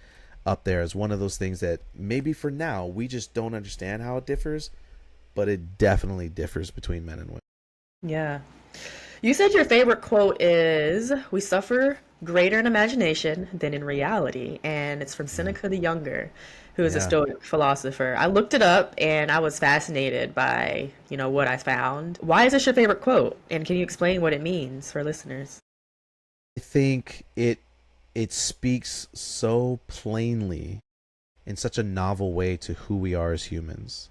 up there as one of those things that maybe for now we just don't understand how it differs, but it definitely differs between men and women. Yeah. You said your favorite quote is, "We suffer greater in imagination than in reality," and it's from Seneca the Younger, who is a Yeah. Stoic philosopher. I looked it up and I was fascinated by, what I found. Why is this your favorite quote? And can you explain what it means for listeners? I think it speaks so plainly in such a novel way to who we are as humans.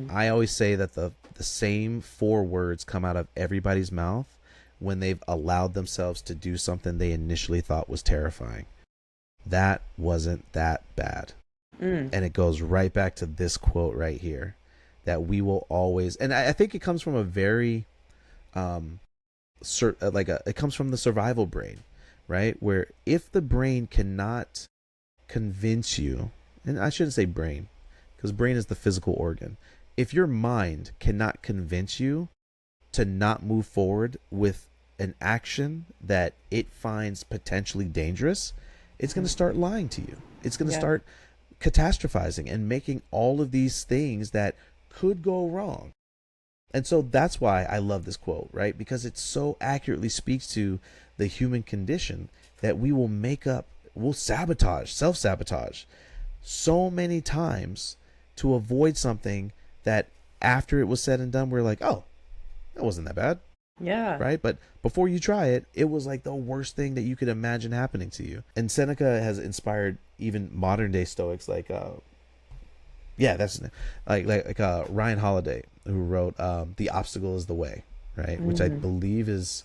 I always say that the same four words come out of everybody's mouth when they've allowed themselves to do something they initially thought was terrifying. That wasn't that bad. And it goes right back to this quote right here, that we will always, and I think it comes from a very it comes from the survival brain, right? Where if the brain cannot convince you, and I shouldn't say brain, because brain is the physical organ. If your mind cannot convince you to not move forward with an action that it finds potentially dangerous, it's going to start lying to you. It's going to start catastrophizing and making all of these things that could go wrong. And so that's why I love this quote, right? Because it so accurately speaks to the human condition that we'll self-sabotage so many times to avoid something that after it was said and done, we're like, oh, that wasn't that bad. Yeah. Right? But before you try it, it was like the worst thing that you could imagine happening to you. And Seneca has inspired even modern day Stoics like Ryan Holiday, who wrote The Obstacle is the Way, right? Which I believe is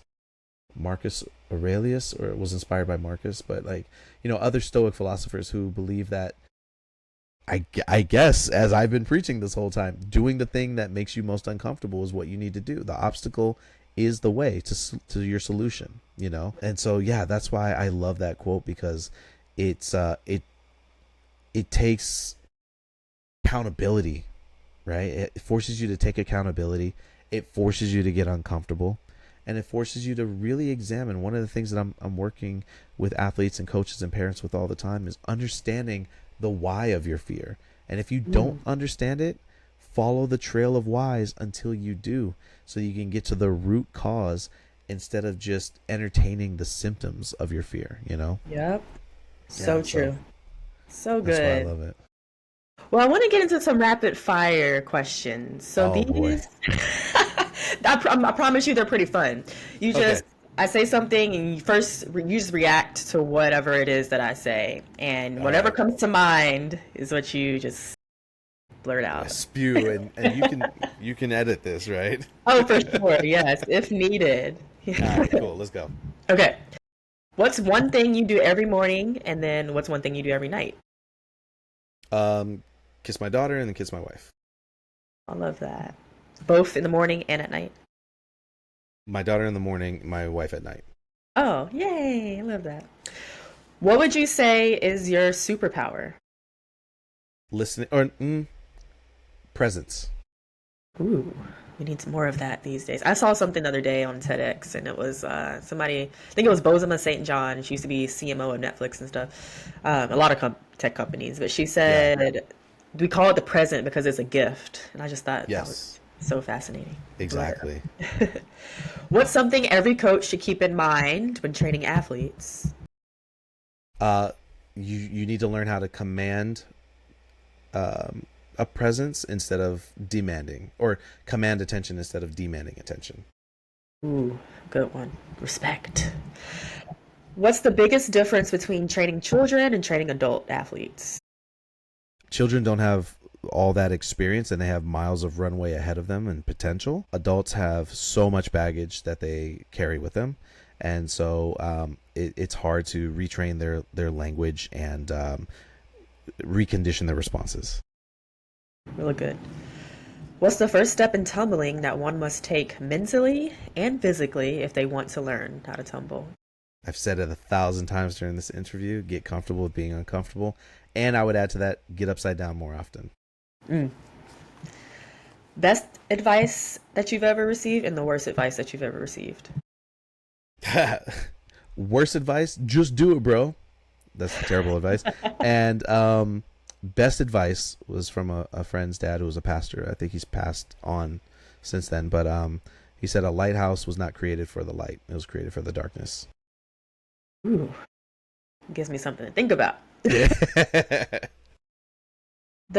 Marcus Aurelius, or it was inspired by Marcus, but other Stoic philosophers who believe that, I guess, as I've been preaching this whole time, doing the thing that makes you most uncomfortable is what you need to do. The obstacle is the way to your solution, And so, yeah, that's why I love that quote, because it takes accountability, right? It forces you to take accountability. It forces you to get uncomfortable, and it forces you to really examine. One of the things that I'm working with athletes and coaches and parents with all the time is understanding the why of your fear. And if you don't understand it, follow the trail of whys until you do, so you can get to the root cause instead of just entertaining the symptoms of your fear, Yep. So true. So That's why I good. love it. Well, I want to get into some rapid fire questions. So Oh, boy. these, I promise you, they're pretty fun. You just, I say something, and you just react to whatever it is that I say, and whatever right. comes to mind is what you just blurt out. Spew, and you can edit this, right? Oh, for sure, yes, if needed. All right, cool. Let's go. Okay. What's one thing you do every morning, and then what's one thing you do every night? Kiss my daughter and then kiss my wife. I love that. Both in the morning and at night? My daughter in the morning, my wife at night. Oh, yay. I love that. What would you say is your superpower? Listening or presence. Ooh, we need some more of that these days. I saw something the other day on TEDx, and it was somebody, I think it was Bozoma St. John. She used to be CMO of Netflix and stuff, a lot of tech companies. But she said, we call it the present because it's a gift. And I just thought that was Yes, so fascinating. exactly. What's something every coach should keep in mind when training athletes? Uh, you need to learn how to command a presence instead of demanding, or command attention instead of demanding attention. Ooh, good one. Respect. What's the biggest difference between training children and training adult athletes? Children don't have all that experience and they have miles of runway ahead of them and potential. Adults have so much baggage that they carry with them. And so it's hard to retrain their language and recondition their responses. Really good. What's the first step in tumbling that one must take mentally and physically if they want to learn how to tumble? I've said it 1,000 times during this interview, get comfortable with being uncomfortable. And I would add to that, get upside down more often. Best advice that you've ever received and the worst advice that you've ever received? Worst advice, just do it, bro. That's terrible advice. And best advice was from a friend's dad who was a pastor. I think he's passed on since then. But he said a lighthouse was not created for the light. It was created for the darkness. Ooh, gives me something to think about. The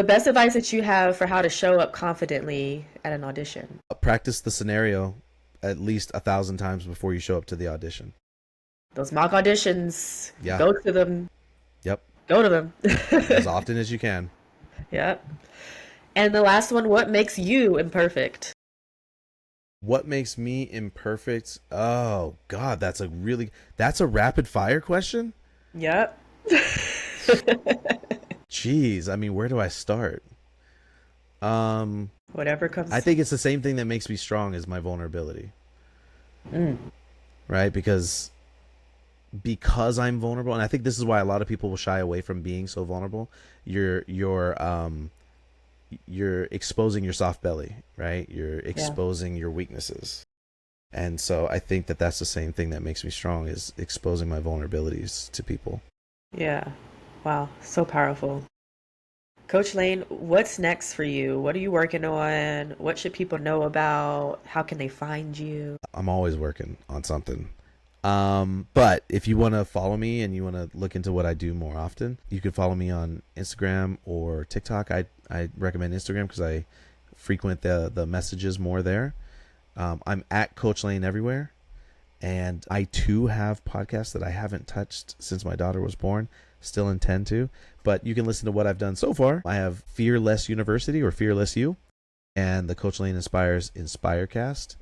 best advice that you have for how to show up confidently at an audition? Practice the scenario at least 1,000 times before you show up to the audition. Those mock auditions, Yeah. go to them. Yep. Go to them. As often as you can. Yep. And the last one, what makes you imperfect? What makes me imperfect? Oh, God, that's a rapid fire question? Yep. Jeez, I mean, where do I start? Whatever comes. I think it's the same thing that makes me strong is my vulnerability. Right? Because I'm vulnerable, and I think this is why a lot of people will shy away from being so vulnerable. You're exposing your soft belly, right? You're exposing your weaknesses. And so I think that that's the same thing that makes me strong is exposing my vulnerabilities to people. Yeah. Wow. So powerful. Coach Lain, what's next for you? What are you working on? What should people know about? How can they find you? I'm always working on something. But if you want to follow me and you want to look into what I do more often, you can follow me on Instagram or TikTok. I recommend Instagram because I frequent the messages more there. I'm at Coach Lain everywhere. And I too have podcasts that I haven't touched since my daughter was born. Still intend to. But you can listen to what I've done so far. I have Fearless University or Fearless You and the Coach Lain Inspires Inspirecast.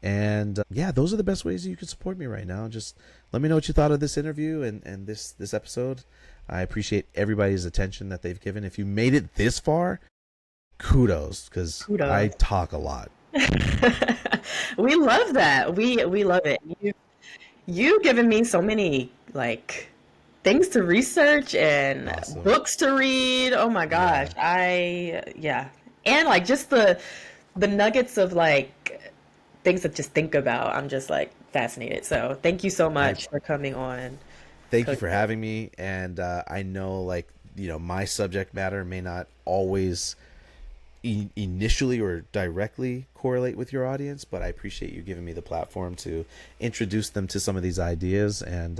And yeah, those are the best ways you can support me right now. Just let me know what you thought of this interview and this episode. I appreciate everybody's attention that they've given. If you made it this far, kudos, because I talk a lot. We love that. We love it. You've given me so many things to research and Awesome. books to read. Oh my gosh. Yeah. And just the nuggets of things to just think about. I'm just fascinated. So thank you so much for coming on. Thank you for having me. And I know my subject matter may not always initially or directly correlate with your audience, but I appreciate you giving me the platform to introduce them to some of these ideas, and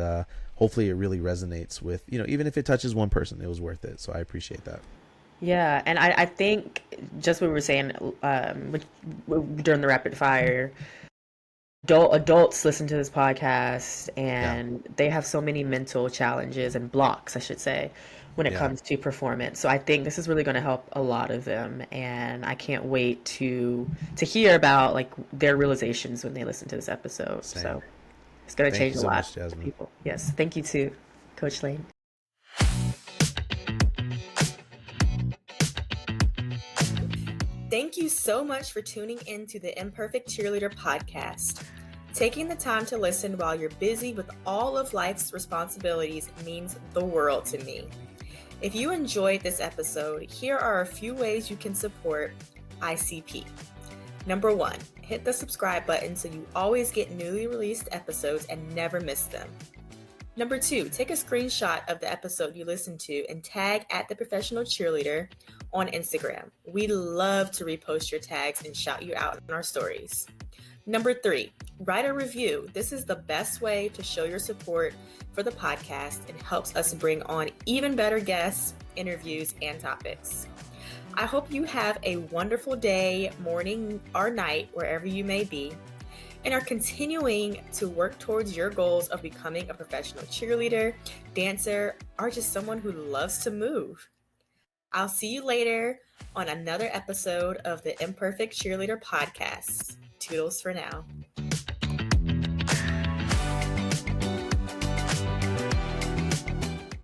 hopefully it really resonates with, even if it touches one person, it was worth it. So I appreciate that. Yeah, and I think just what we were saying during the rapid fire, adults listen to this podcast and they have so many mental challenges and blocks, I should say, when it comes to performance. So I think this is really going to help a lot of them, and I can't wait to hear about their realizations when they listen to this episode. Same. So it's going to change a lot much, for people. Yes, thank you too, Coach Lain. Thank you so much for tuning in to the Imperfect Cheerleader podcast. Taking the time to listen while you're busy with all of life's responsibilities means the world to me. If you enjoyed this episode, here are a few ways you can support ICP. Number 1, hit the subscribe button so you always get newly released episodes and never miss them. Number 2, take a screenshot of the episode you listened to and tag at the professional cheerleader on Instagram. We love to repost your tags and shout you out in our stories. Number 3, write a review. This is the best way to show your support for the podcast and helps us bring on even better guests, interviews, and topics. I hope you have a wonderful day, morning, or night, wherever you may be, and are continuing to work towards your goals of becoming a professional cheerleader, dancer, or just someone who loves to move. I'll see you later on another episode of the Imperfect Cheerleader podcast. Toodles for now.